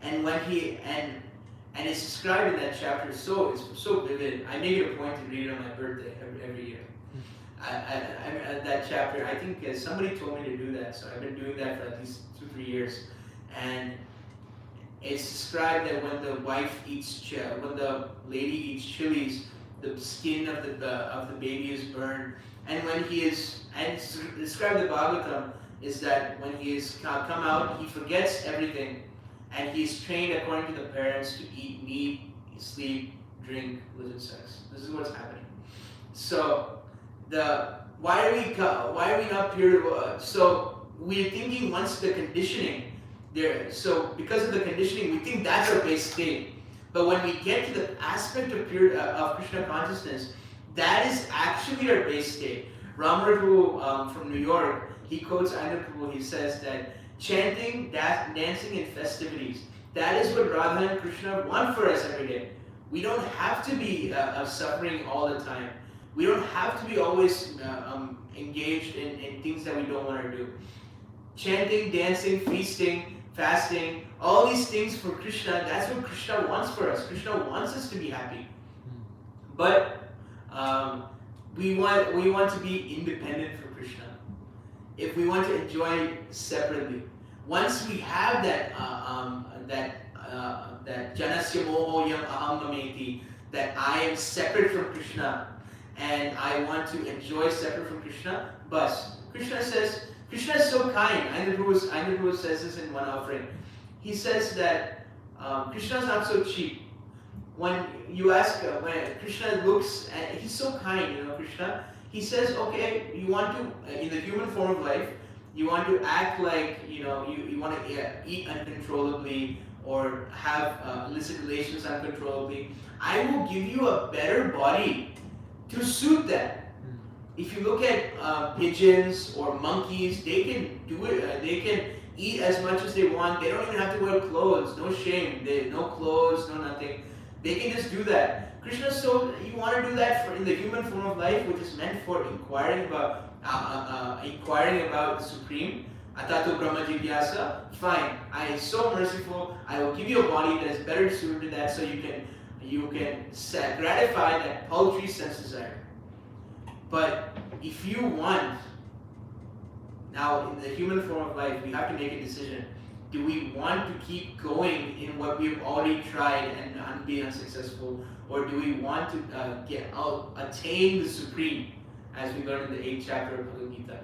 And when and it's described in that chapter. It's so vivid. I make it a point to read it on my birthday every year. That chapter, I think somebody told me to do that, so I've been doing that for at least 2-3 years. And it's described that when the lady eats chilies, the skin of the baby is burned. And when and it's described in the Bhagavatam is that when he is come out, he forgets everything, and he is trained according to the parents to eat meat, sleep, drink, listen sex. This is what's happening. So why are we not pure? So we're thinking once the conditioning there. So because of the conditioning, we think that's our base state. But when we get to the aspect of pure of Krishna consciousness, that is actually our base state. Ramar Prabhu from New York, he quotes Anand Prabhu. He says that chanting, dancing, and festivities, that is what Radha and Krishna want for us every day. We don't have to be suffering all the time. We don't have to be always engaged in things that we don't want to do. Chanting, dancing, feasting, fasting, all these things for Krishna, that's what Krishna wants for us. Krishna wants us to be happy. But we want to be independent from Krishna. If we want to enjoy separately, once we have that janasya moho yam aham mameti, that I am separate from Krishna and I want to enjoy separate from Krishna, bas. Krishna says, Krishna is so kind. Anand Prabhu says this in one offering. He says that Krishna is not so cheap. When you ask, when Krishna looks, and he's so kind, Krishna. He says, okay, you want to, in the human form of life, you want to act like, you want to eat uncontrollably or have illicit relations uncontrollably. I will give you a better body to suit that. If you look at pigeons or monkeys, they can do it. They can eat as much as they want. They don't even have to wear clothes. No shame. No clothes. No nothing. They can just do that. Krishna, so you want to do that in the human form of life, which is meant for inquiring about the Supreme. Atato Brahma Jigyasa. Fine. I am so merciful. I will give you a body that is better suited to that, so you can gratify that paltry sense desire. But if you want, now in the human form of life, we have to make a decision. Do we want to keep going in what we've already tried and be unsuccessful? Or do we want to attain the Supreme, as we learned in the 8th chapter of Bhagavad-Gita?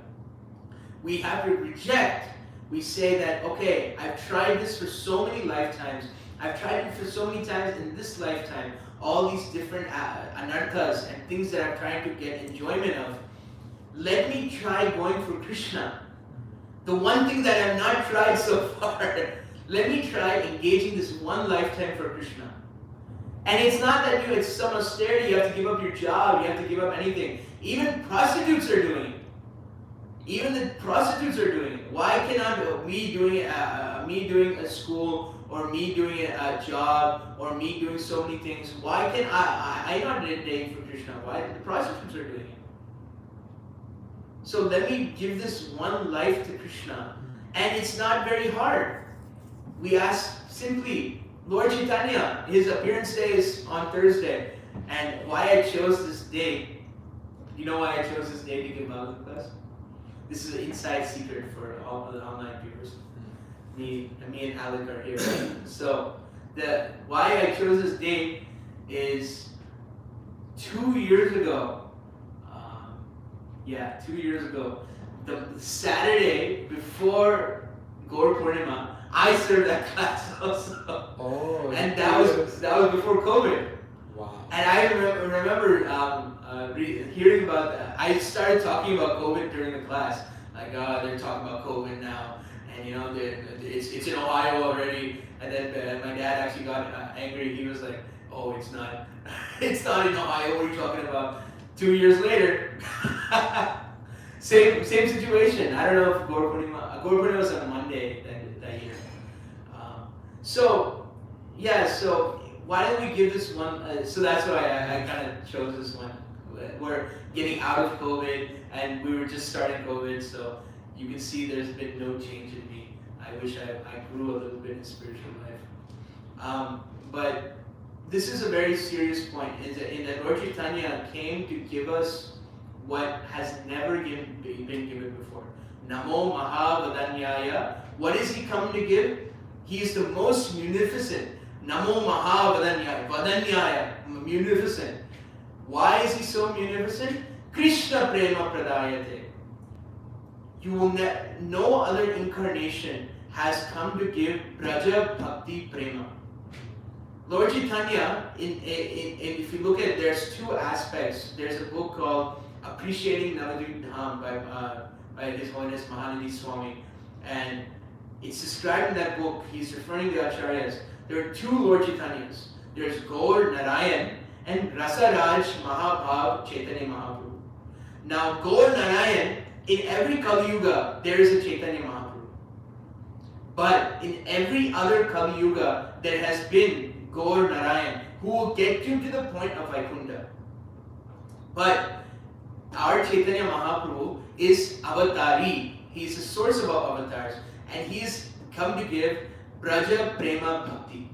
We have to reject. We say that, okay, I've tried this for so many lifetimes. I've tried it for so many times in this lifetime. All these different anarthas and things that I'm trying to get enjoyment of. Let me try going for Krishna. The one thing that I have not tried so far. Let me try engaging this one lifetime for Krishna. And it's not that it's some austerity, you have to give up your job, you have to give up anything. Even prostitutes are doing it. Even the prostitutes are doing it. Why cannot me doing a school, or me doing a job, or me doing so many things, why can I not dating for Krishna? Why the prostitutes are doing it? So let me give this one life to Krishna. And it's not very hard. We ask simply, Lord Chaitanya, his appearance day is on Thursday. And why I chose this day. You know why I chose this day to give Bhagavad class? This is an inside secret for all the online viewers. Me and Alec are here. So why I chose this date is 2 years ago. 2 years ago, the Saturday before Gaur Purnima, I served that class also. Oh, and that was before COVID. Wow. And I remember hearing about that. I started talking about COVID during the class. Like, they're talking about COVID now, and it's in Ohio already. And then my dad actually got angry. He was like, "Oh, it's not in Ohio. What are you talking about?" 2 years later, same situation. I don't know if Gaur Purnima was on Monday that year. So why don't we give this one? So that's why I kind of chose this one. We're getting out of COVID, and we were just starting COVID, so you can see there's been no change in me. I wish I grew a little bit in spiritual life. But this is a very serious point, in that Lord Chaitanya came to give us what has never been given before. Namo Mahavadanyaya. What is he come to give? He is the most munificent. Namo Mahavadanyaya. Vadanyaya. Munificent. Why is he so munificent? Krishna Prema Pradayate. no other incarnation has come to give Braja Bhakti Prema. Lord Chaitanya, if you look at it, there's two aspects. There's a book called Appreciating Navadvip Dham by His Holiness Mahanadi Swami. And it's described in that book, he's referring to Acharyas. There are two Lord Chaitanyas. There's Gaur Narayan and Rasaraj Mahabhav Chaitanya Mahaprabhu. Now, Gaur Narayan, in every Kali Yuga, there is a Chaitanya Mahaprabhu. But in every other Kali Yuga, there has been Gaur Narayan, who will get you to the point of Vaikunta. But our Chaitanya Mahaprabhu is avatari. He's the source of all avatars. And he's come to give Braja Prema Bhakti.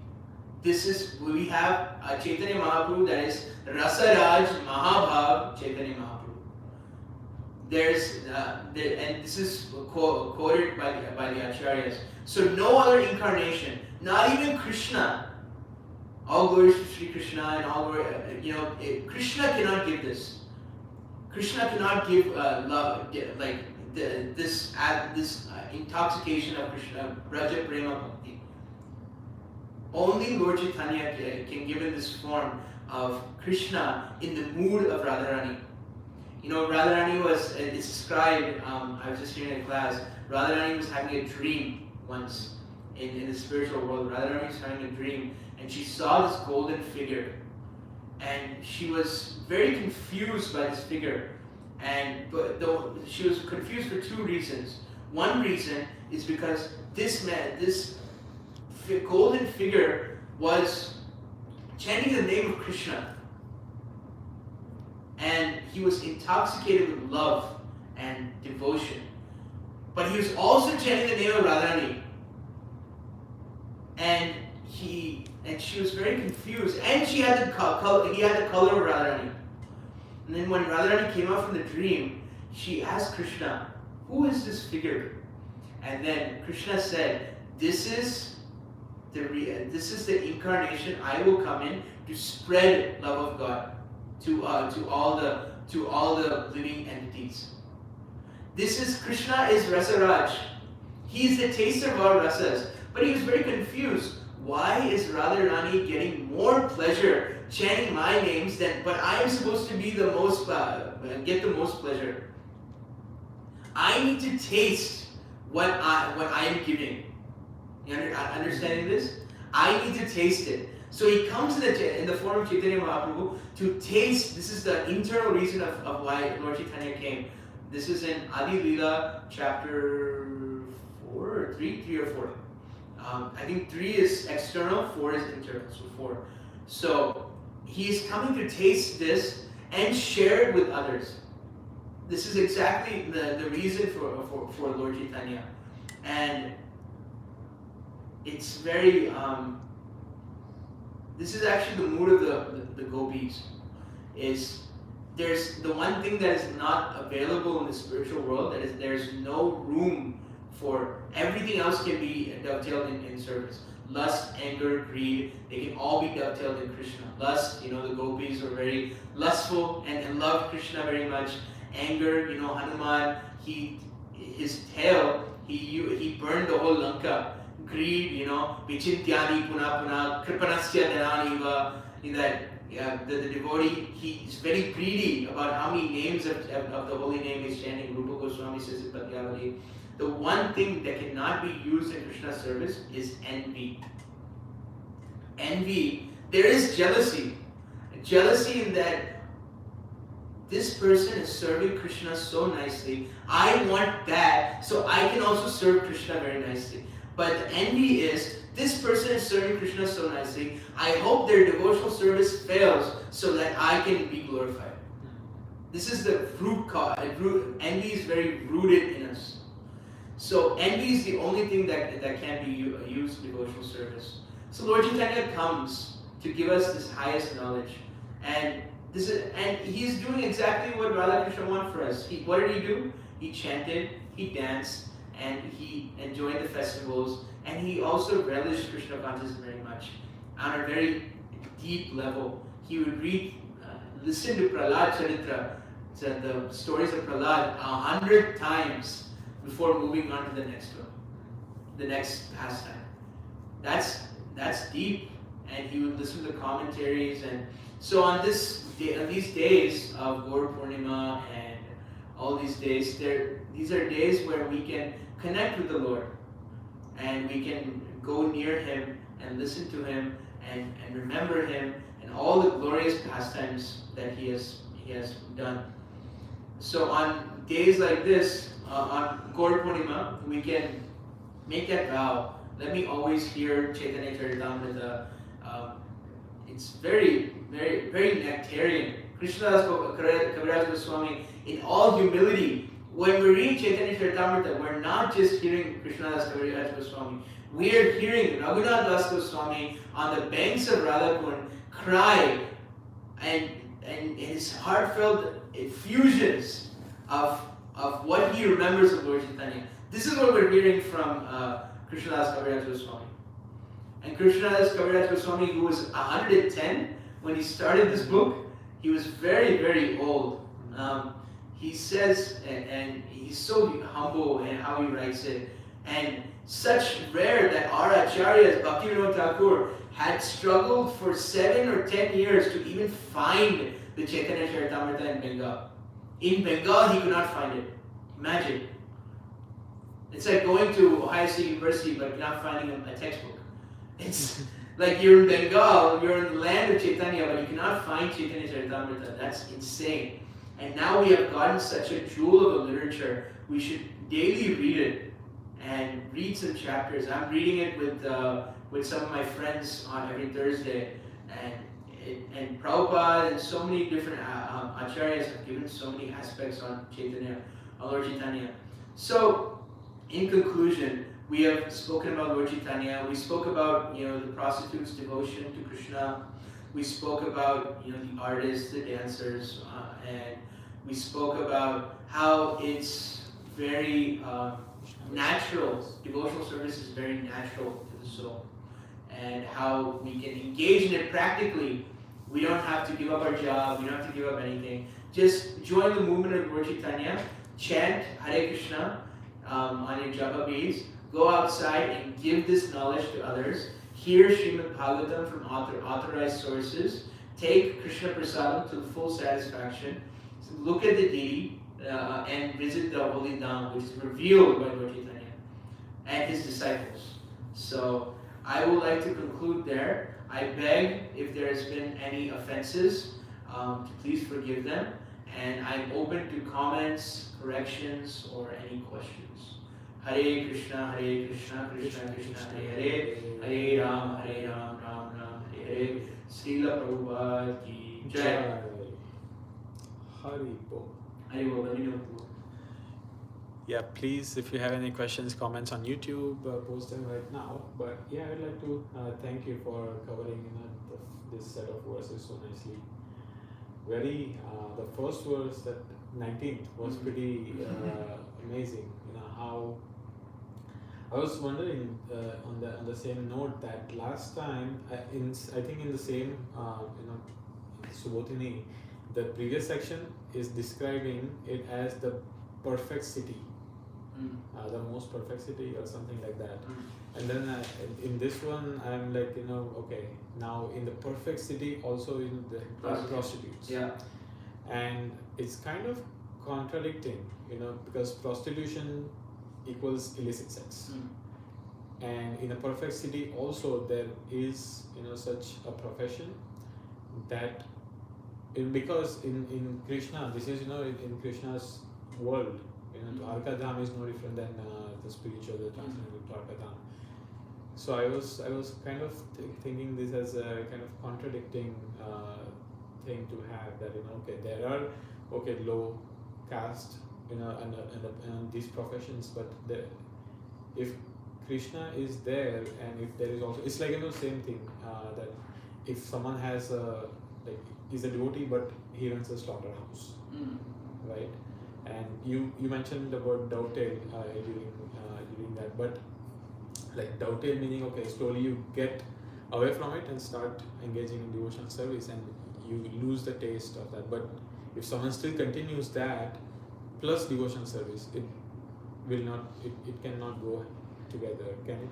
We have a Chaitanya Mahaprabhu that is Rasaraj Mahabhav Chaitanya Mahaprabhu. And this is quoted by the Acharyas. So no other incarnation, not even Krishna. All glories to Sri Krishna and all glory, Krishna cannot give this. Krishna cannot give love, this intoxication of Krishna, Braja Prema Bhakti. Only Lord Chaitanya can give in this form of Krishna in the mood of Radharani. Radharani was described, I was just hearing in class, Radharani was having a dream once in the spiritual world. Radharani was having a dream and she saw this golden figure. And she was very confused by this figure. She was confused for two reasons. One reason is because this golden figure was chanting the name of Krishna. And he was intoxicated with love and devotion. But he was also chanting the name of Radharani. And she was very confused. And he had the color of Radharani. And then when Radharani came out from the dream, she asked Krishna, "Who is this figure?" And then Krishna said, "This is the incarnation. I will come in to spread love of God to all the living entities." Krishna is Rasaraj. He is the taster of all rasas. But he was very confused. Why is Radharani getting more pleasure chanting my names but I am supposed to be the most get the most pleasure? I need to taste what I am giving. You understanding this? I need to taste it. So he comes in the form of Chaitanya Mahaprabhu to taste. This is the internal reason of why Lord Chaitanya came. This is in Adi Leela chapter 4 or 3 or 4. I think 3 is external, 4 is internal, so 4. So he's coming to taste this and share it with others. This is exactly the reason for Lord Chaitanya. And it's very, this is actually the mood of the gopis. There's the one thing that is not available in the spiritual world, that is there's no room for everything else can be dovetailed in service. Lust, anger, greed, they can all be dovetailed in Krishna. Lust, the gopis were very lustful and loved Krishna very much. Anger, Hanuman, his tail, he burned the whole Lanka. Greed, vichintyani puna kripanasya dhananiva, in that the devotee, he's very greedy about how many names of the holy name he's chanting. Rupa Goswami says in Patyavali. The one thing that cannot be used in Krishna's service is envy. Envy, there is jealousy. Jealousy in that this person is serving Krishna so nicely. I want that, so I can also serve Krishna very nicely. But the envy is, this person is serving Krishna so nicely. I hope their devotional service fails so that I can be glorified. This is the root cause. Envy is very rooted in us. So envy is the only thing that can be used in devotional service. So Lord Chaitanya comes to give us this highest knowledge, and he's doing exactly what Radha Krishna wanted for us. What did he do? He chanted, he danced, and he enjoyed the festivals, and he also relished Krishna consciousness very much. On a very deep level, he would listen to Prahlad Charitra, the stories of Prahlad 100 times. before moving on to the next one, the next pastime. That's deep, and he would listen to the commentaries. And so on these days of Gaur Purnima and all these days, these are days where we can connect with the Lord, and we can go near Him and listen to Him and remember Him and all the glorious pastimes that He has done. So on days like this, on Gaur Purnima, we can make that vow. Let me always hear Chaitanya Charitamrita. It's very, very, very nectarian. Krishnadas Kaviraj Goswami, in all humility, when we read Chaitanya Charitamrita, we're not just hearing Krishnadas Kaviraj Goswami. We are hearing Raghunath Das Goswami on the banks of Radhakund cry, and his heartfelt effusions of what he remembers of Lord Chaitanya. This is what we're hearing from Krishnadas Kaviraj Goswami. And Krishnadas Kaviraj Goswami, who was 110 when he started this book, he was very, very old. He says, and he's so humble in how he writes it, and such rare that our acharyas, Bhaktivinoda Thakur, had struggled for 7 or 10 years to even find the Chaitanya Charitamrita in Bengal. In Bengal, he could not find it. Imagine. It's like going to Ohio State University but not finding a textbook. It's like you're in Bengal, you're in the land of Chaitanya, but you cannot find Chaitanya Charitamrita. That's insane. And now we have gotten such a jewel of a literature, we should daily read it and read some chapters. I'm reading it with some of my friends on every Thursday, and Prabhupada and so many different acharyas have given so many aspects on Chaitanya, on Lord Chaitanya. So, in conclusion, we have spoken about Lord Chaitanya. We spoke about the prostitute's devotion to Krishna. We spoke about the artists, the dancers, and we spoke about how it's very natural. Devotional service is very natural to the soul, and how we can engage in it practically. We don't have to give up our job. We don't have to give up anything. Just join the movement of Lord Chaitanya. Chant Hare Krishna on your japa beads. Go outside and give this knowledge to others. Hear Srimad Bhagavatam from authorized sources. Take Krishna Prasadam to the full satisfaction. So look at the deity and visit the holy Dham, which is revealed by Lord Chaitanya and his disciples. So I would like to conclude there. I beg, if there has been any offenses, to please forgive them. And I'm open to comments, corrections, or any questions. Hare Krishna, Krishna Krishna, Hare Hare, Hare Ram, Ram Ram, Hare Hare. Srila Prabhupada ki Jai. Hari Bol. Hare Bol, let me know. Yeah, please, if you have any questions, comments on YouTube, post them right now. But yeah, I'd like to thank you for covering this set of verses so nicely. The first verse, that 19th, was pretty amazing. How I was wondering on the same note that last time, I think in the same Subodhini, the previous section is describing it as the perfect city. The most perfect city or something like that. And then in this one I'm like, okay, now in the perfect city also the prostitutes. Yeah. And it's kind of contradicting, because prostitution equals illicit sex. And in a perfect city also there is, such a profession that, because in Krishna, this is, in Krishna's world, Dwarka Dham is no different than the spiritual, the transcendental Dwarka Dham. So I was kind of thinking this as a kind of contradicting thing to have, that okay, there are low caste and these professions, but if Krishna is there, and if there is also, it's like same thing, that if someone has is a devotee but he runs a slaughterhouse, right? And you mentioned the word dovetail during that, but like dovetail meaning, okay, slowly you get away from it and start engaging in devotional service, and you lose the taste of that. But if someone still continues that plus devotional service, it cannot go together, can it?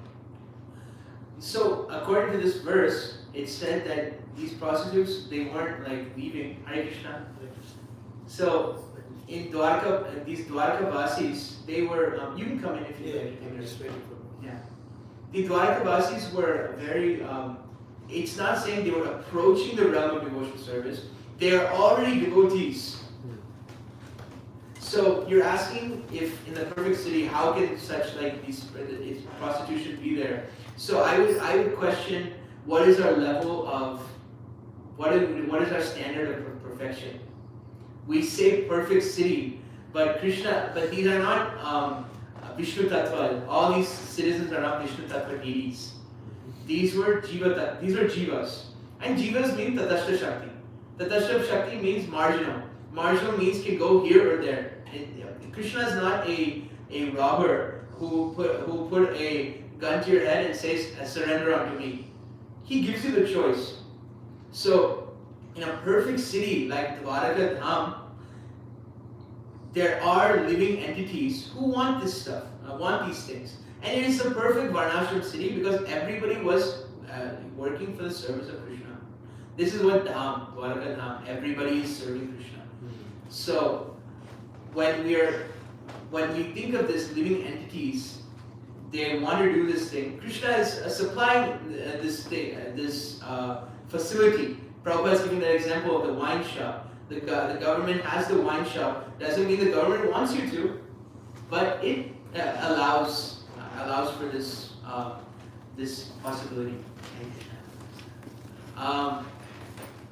So according to this verse, it said that these prostitutes, they weren't like leaving. Hare Krishna. So in Dwarka, these Dwarka Vasis, they were. You can come in if you like. I'm just waiting for Yeah. The Dwarka Vasis were very. It's not saying they were approaching the realm of devotional service. They are already devotees. So you're asking if in the perfect city, how can such like these prostitution be there? So I would question what is our level of what is our standard of perfection? We say perfect city, but these are not Vishnu Tattva. All these citizens are not Vishnu Tattva deities. These were jivas, and jivas mean Tatashta Shakti. Tatashta Shakti means marginal. Marginal means can go here or there. And Krishna is not a robber who put a gun to your head and says, surrender unto me. He gives you the choice. So, in a perfect city like Dwarka Dham, there are living entities who want this stuff, want these things. And it is a perfect Varnashram city because everybody was working for the service of Krishna. This is what Dham, Dwarka Dham, everybody is serving Krishna. So, when we think of this living entities, they want to do this thing. Krishna is supplying this thing, this facility. Prabhupada is giving that example of the wine shop. The government has the wine shop. Doesn't mean the government wants you to, but it allows for this this possibility.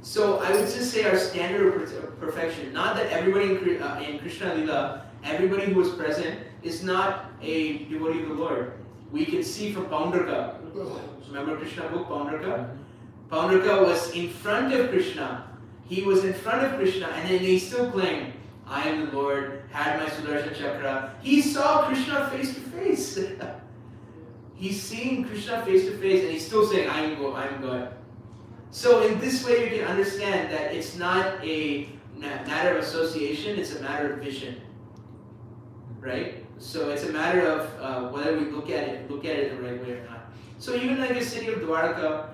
So I would just say our standard of perfection. Not that everybody in Krishna Lila, everybody who was present is not a devotee of the Lord. We can see from Paundraka. Remember Krishna book, Paundraka? Paundraka was in front of Krishna. He was in front of Krishna and then he still claimed, I am the Lord, had my Sudarshan Chakra. He saw Krishna face to face. He's seeing Krishna face to face and he's still saying, I am God. So in this way you can understand that it's not a matter of association, it's a matter of vision. Right? So it's a matter of whether we look at it the right way or not. So even like a city of Dwarka,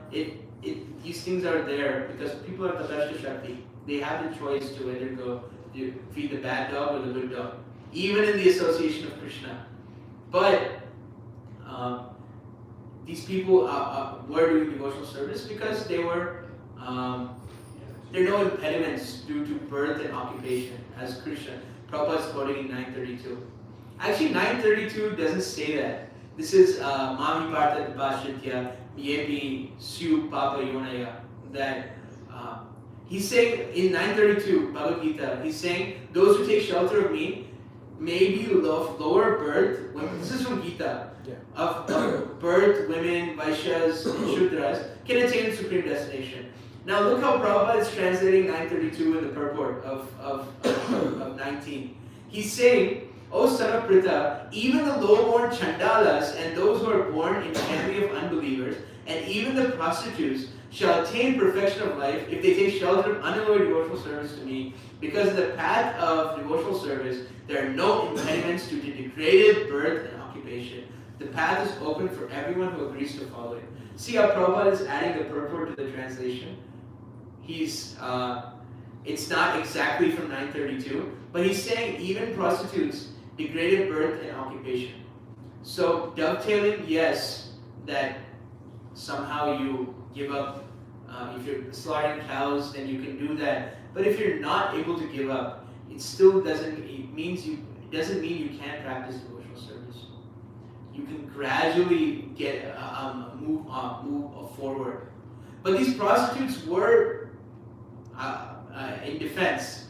these things are there because people are Tatashta Shakti. They have the choice to either go to feed the bad dog or the good dog, even in the association of Krishna. But these people were doing devotional service because there are no impediments due to birth and occupation, as Krishna. Prabhupada is quoting in 932. Actually, 932 doesn't say that. This is Mami Parta Bhashantya Yepi Syu Papa Yonaya. That he's saying in 932 Bhagavad-Gita, he's saying those who take shelter of me may be of lower birth. This is from Gita. Yeah. Of birth, women, Vaishyas, and Shudras can attain a supreme destination. Now look how Prabhupada is translating 932 in the purport of 19. He's saying, O son of Pritha, even the low-born Chandalas and those who are born in family of unbelievers, and even the prostitutes shall attain perfection of life if they take shelter of unalloyed devotional service to me, because in the path of devotional service there are no impediments to the degraded birth and occupation. The path is open for everyone who agrees to follow it. See how Prabhupada is adding the purport to the translation? It's not exactly from 932, but he's saying even prostitutes, degraded birth and occupation. So dovetailing, yes, that somehow you give up. If you're slaughtering cows, then you can do that. But if you're not able to give up, it still doesn't mean you can't practice devotional service. You can gradually get move forward. But these prostitutes were, in defense,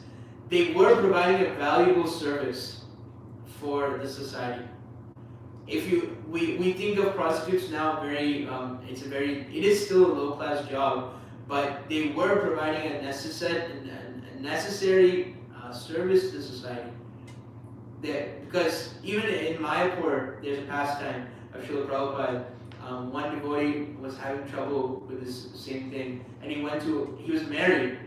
they were providing a valuable service for the society. If we think of prostitutes now it is still a low class job, but they were providing a necessary service to society. Because even in Mayapur, there's a pastime of Srila Prabhupada. One devotee was having trouble with this same thing, and he was married,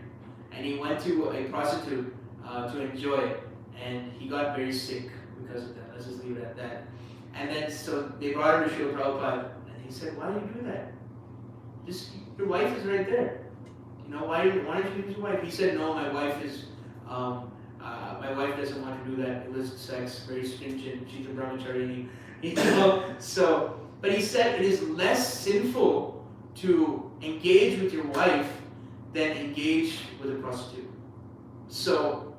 and he went to a prostitute to enjoy, and he got very sick because of that. Let's just leave it at that. And then so they brought him to Srila Prabhupada, and he said, "Why do you do that? Just your wife is right there. You know, why don't you use your wife?" He said, "No, my wife is my wife doesn't want to do that illicit sex, very stringent. She's a brahmachari." You know, so but he said it is less sinful to engage with your wife than engage with a prostitute. So,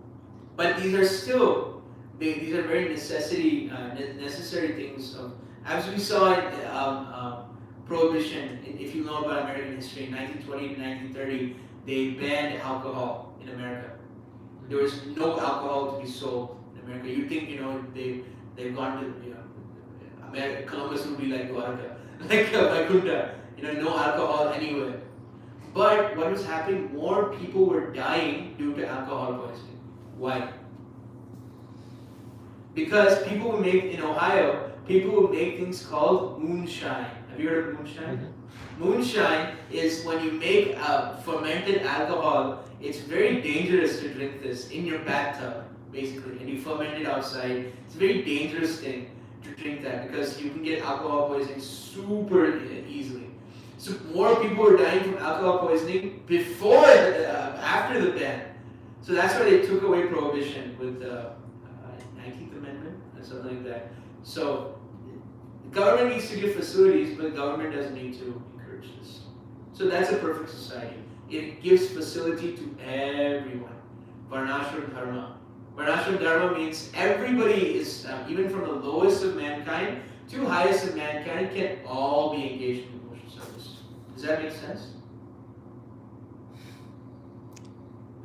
but these are still these are very necessary things. As we saw in Prohibition, if you know about American history, in 1920 to 1930, they banned alcohol in America. There was no alcohol to be sold in America. You think they've gone to America, Columbus would be like Dwarka, like Vaikuntha, no alcohol anywhere. But what was happening? More people were dying due to alcohol poisoning. Why? Because people would make, in Ohio, people would make things called moonshine. Have you heard of moonshine? Mm-hmm. Moonshine is when you make fermented alcohol. It's very dangerous to drink this in your bathtub, basically, and you ferment it outside. It's a very dangerous thing to drink that because you can get alcohol poisoning super easily. So more people were dying from alcohol poisoning before, after the ban. So that's why they took away prohibition with the 19th Amendment or something like that. So the government needs to give facilities, but the government doesn't need to encourage this. So that's a perfect society. It gives facility to everyone. Varnashram Dharma. Varnashram Dharma means everybody is, even from the lowest of mankind to highest of mankind, can all be engaged in devotional service. Does that make sense?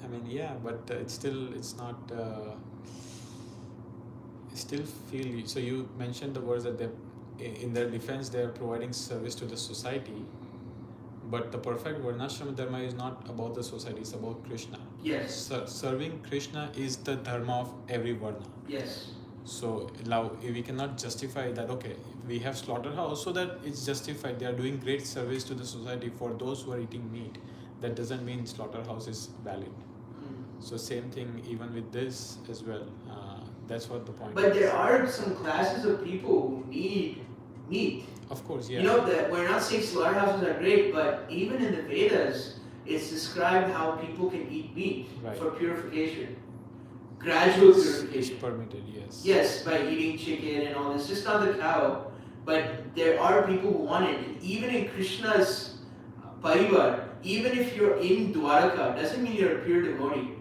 I mean, yeah, but it's not. Still feel. So you mentioned the words that in their defense they are providing service to the society, but the perfect Varnashram Dharma is not about the society; it's about Krishna. Yes. Serving Krishna is the dharma of every varna. Yes. So now we cannot justify that. Okay, we have slaughterhouse, so that it's justified. They are doing great service to the society for those who are eating meat. That doesn't mean slaughterhouse is valid. So same thing even with this as well. That's what the point is. But there are some classes of people who need meat. Of course, yeah. That we're not saying slaughterhouses are great, but even in the Vedas, it's described how people can eat meat for purification. Gradual purification. It's permitted, yes. Yes, by eating chicken and all this. Just not the cow. But there are people who want it. And even in Krishna's parivar, even if you're in Dwaraka, doesn't mean you're a pure devotee.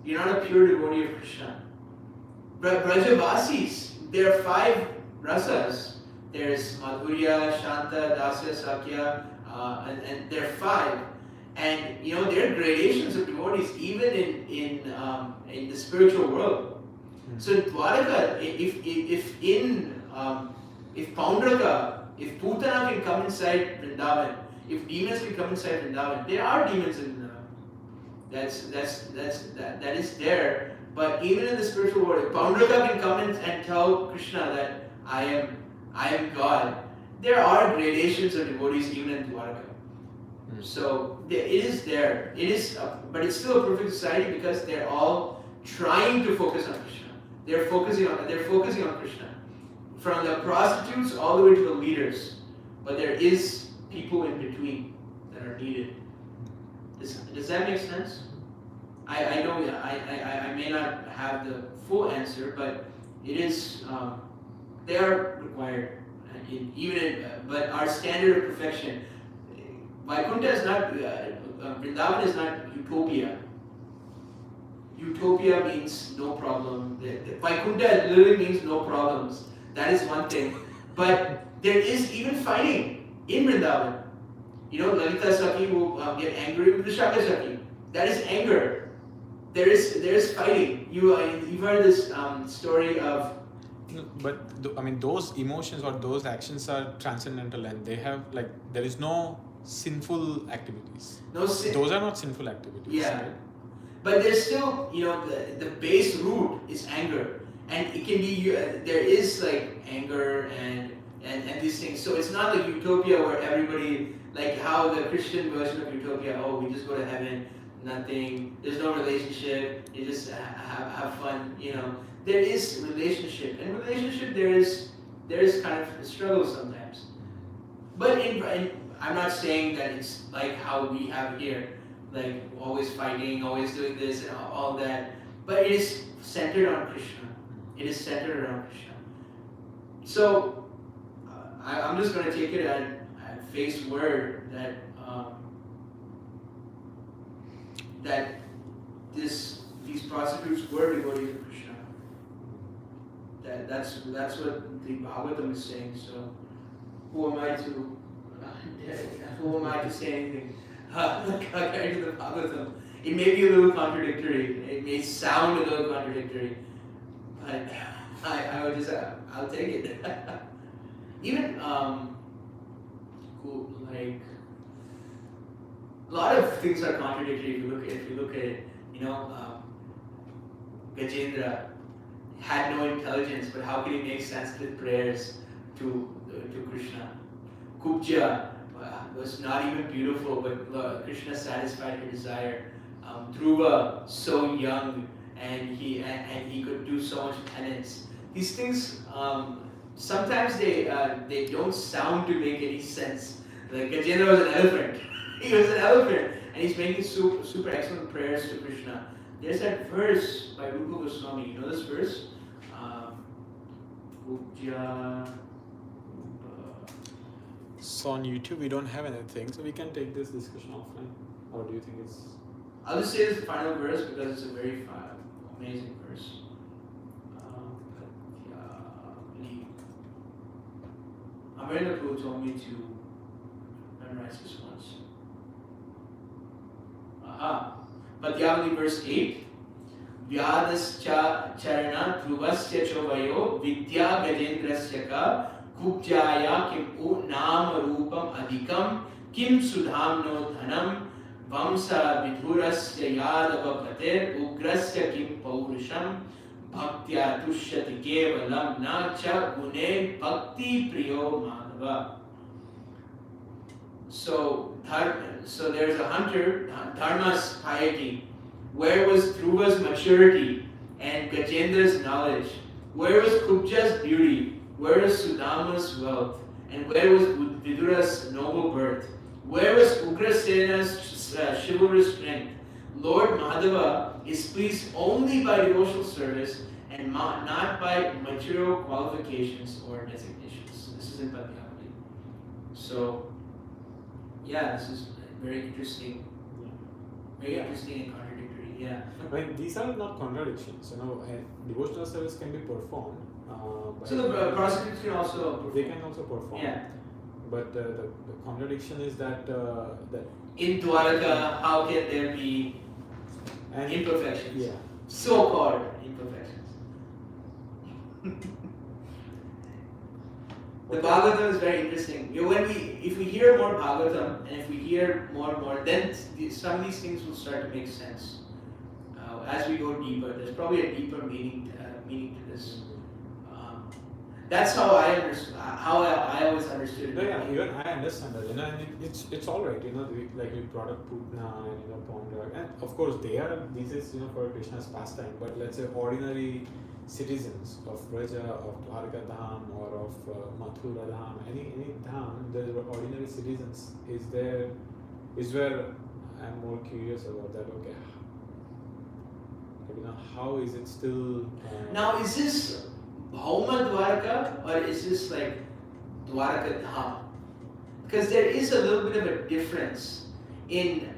You're not a pure devotee of Krishna. Brajavasis, there are 5 rasas. There's Madhurya, Shanta, Dasya, Sakya, and there are 5. And there are gradations of devotees even in the spiritual world. Mm-hmm. So in Dwaraka, if Paundraka, if Putana can come inside Vrindavan, if demons can come inside Vrindavan, there are demons in that is there. But even in the spiritual world, if Paundraka can come in and tell Krishna that I am God, there are gradations of devotees even in Dwaraka. Mm-hmm. So it is there. It is, but it's still a perfect society because they're all trying to focus on Krishna. They're focusing on Krishna, from the prostitutes all the way to the leaders. But there is people in between that are needed. Does that make sense? I know I may not have the full answer, but it is they are required. But our standard of perfection, Vaikuntha is not Vrindavan is not utopia. Utopia means no problem. Vaikuntha literally means no problems. That is one thing. But there is even fighting in Vrindavan. Lalita Saki will get angry with the Shaka Saki. That is anger. There is fighting. You've heard this story of. But those emotions or those actions are transcendental, and they have there is no sinful activities. Those are not sinful activities. Yeah. Right? But there's still, the base root is anger, and it can be there is anger and these things. So it's not like utopia where everybody how the Christian version of utopia. Oh, we just go to heaven, nothing. There's no relationship. You just have fun. there is relationship. In relationship, there is kind of a struggle sometimes. But I'm not saying that it's like how we have here, like always fighting, always doing this and all that. But it is centered on Krishna. It is centered around Krishna. So I'm just going to take it at face word that that these prostitutes were devotees of Krishna. That's what the Bhagavatam is saying. So who am I to say anything compared to the Bhagavatam? It may be a little contradictory. It may sound a little contradictory, but I'll take it. Even like a lot of things are contradictory if you look at it. Gajendra had no intelligence, but how can he make Sanskrit prayers to Krishna? Kubja was not even beautiful, but Krishna satisfied her desire. Dhruva, so young, and he could do so much penance. These things sometimes they don't sound to make any sense. Like Gajendra was an elephant. He was an elephant, and he's making super excellent prayers to Krishna. There's that verse by Rupa Goswami. You know this verse? So on YouTube we don't have anything, so we can take this discussion offline. Or do you think it's? I'll just say this final verse because it's a very amazing verse. Amarendra Prabhu told me to memorize this once. Patyavali verse 8. Vyadascha charana dhruvasya chovayo vidya gajendrasya ka kubjaya kim nama rupam adhikam kim sudhamno dhanam vamsa vidhurasya yadava pater ugrasya kim paurusham bhaktya tushyati kevalam na cha gune bhakti priyo madhava. So there's a hunter, Dharma's piety. Where was Dhruva's maturity and Gajendra's knowledge? Where was Kubja's beauty? Where was Sudama's wealth? And where was Vidura's noble birth? Where was Ugrasena's chivalrous strength? Lord Madhava is pleased only by devotional service and not by material qualifications or designations. This is in Patyavali. So, yeah, this is very interesting. Very interesting and contradictory. Yeah. I mean, these are not contradictions. Devotional service can be performed. So the prostitutes can also perform. They can also perform. Yeah. But the contradiction is that in Dwaraka, how can there be imperfections? Yeah. So-called imperfections. The Bhagavatam is very interesting. If we hear more Bhagavatam and if we hear more, then some of these things will start to make sense. As we go deeper, there's probably a deeper meaning to this. That's how I understood. How I always understood it. Yeah, even I understand that. And it's all right. Like you brought up Putna and Pondra, and of course this is for Krishna's pastime. But let's say ordinary citizens of Braja, of Dwarka Dham, or of Mathura Dham, any Dham, the ordinary citizens is where I'm more curious about that. Okay, how is it still? Now, is this Bhauma Dwarka or is this like Dwarka Dham? Because there is a little bit of a difference in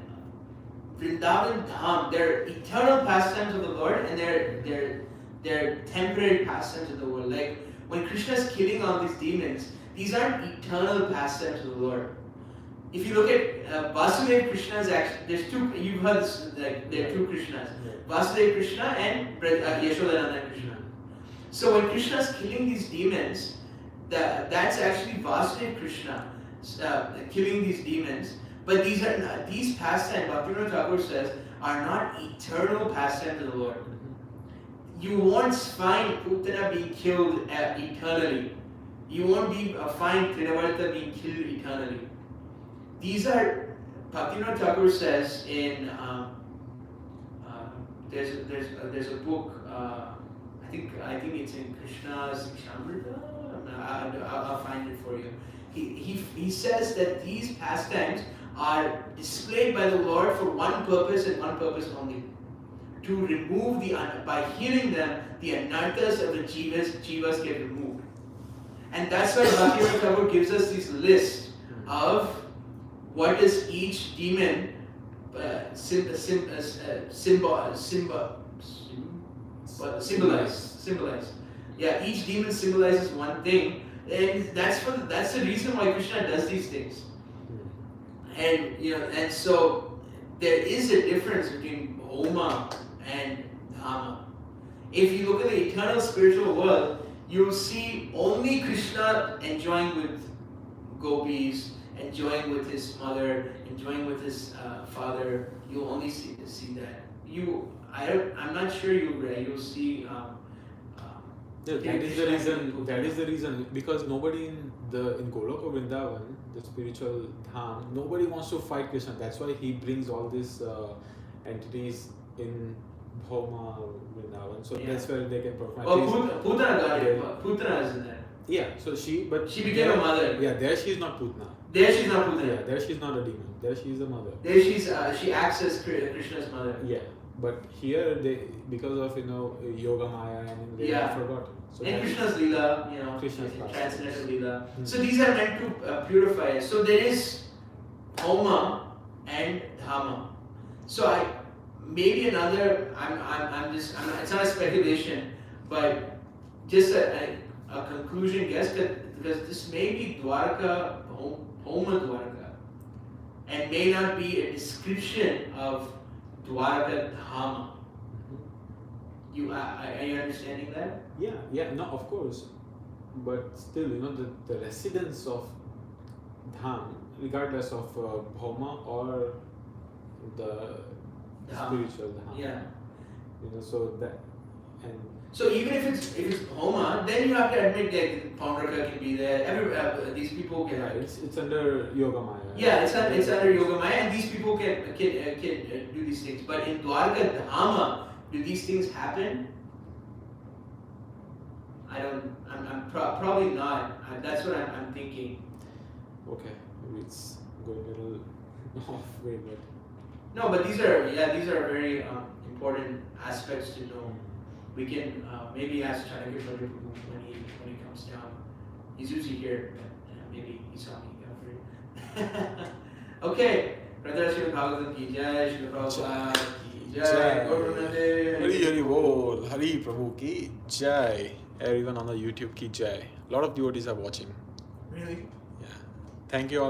Vrindavan Dham. They're eternal pastimes of the Lord, and they're temporary pastimes of the world. Like when Krishna is killing all these demons, these aren't eternal pastimes of the Lord. If you look at Vasudeva Krishna, there's two. You've heard this, like there are two Krishnas, Vasudeva Krishna and Yashodananda Krishna. So when Krishna is killing these demons, that's actually Vasudeva Krishna killing these demons. But these pastimes, Bhaktivinoda Thakur says, are not eternal pastimes of the Lord. You won't find Uttara being killed eternally. You won't find Trinavarta being killed eternally. These are, Bhaktivinoda Thakur says in, there's a book, I I think it's in Krishna's Kshamrita. I'll find it for you. He says that these pastimes are displayed by the Lord for one purpose and one purpose only. To remove by healing them, the anarthas of the jivas get removed. And that's why Bhakti Thakur gives us this list of what does each demon symbolize. Yeah, each demon symbolizes one thing, and that's the reason why Krishna does these things. And so there is a difference between Homa and Dhamma. If you look at the eternal spiritual world, you'll see only Krishna enjoying with gopis, enjoying with his mother, enjoying with his father. You'll only see that. I'm not sure you'll see. That is the reason because nobody in Goloka Vrindavan, the spiritual dham, nobody wants to fight Krishna. That's why he brings all these entities in Bhoma Vrindavan. So that's where they can perform. Putana got it. Putana is in there. Yeah, so she became a mother. Yeah, there she's not Putna. There she's not Putana. Yeah, there she's not a demon. There she's a mother. There she acts as Krishna's mother. Yeah, but here because of Yoga Maya and they have forgotten. So in Krishna's Leela, Krishna's transcendental Leela. So these are meant to purify us. So there is Homa and Dhamma. So maybe another. It's not a speculation, but just a conclusion guess because this may be Dwarka, Homa Dwarka, and may not be a description of Dwarka Dhamma. Are you understanding that? Yeah, no, of course. But still, the residents of Dham, regardless of Bhoma or the spiritual Dham. Yeah. So that and. So even if it's Homa, then you have to admit that Paundraka can be there. These people can. It's under Yoga Maya. Yeah, it's under Yoga Maya, and these people can do these things. But in Dwarka Dhamma, do these things happen? I'm probably not. That's what I'm thinking. Okay, maybe it's going a little off way, but. No, but these are very important aspects to know. We can maybe ask Chanakya Prabhu when he comes down. He's usually here, but maybe he's talking about it. Okay, Brother Srila Bhagavatam ki jai, Srila Prabhupada ki jai, Gauranadev. Hari Bol, Hari Prabhu ki jai. Everyone on the YouTube ki jai. A lot of devotees are watching. Really? Yeah. Thank you all.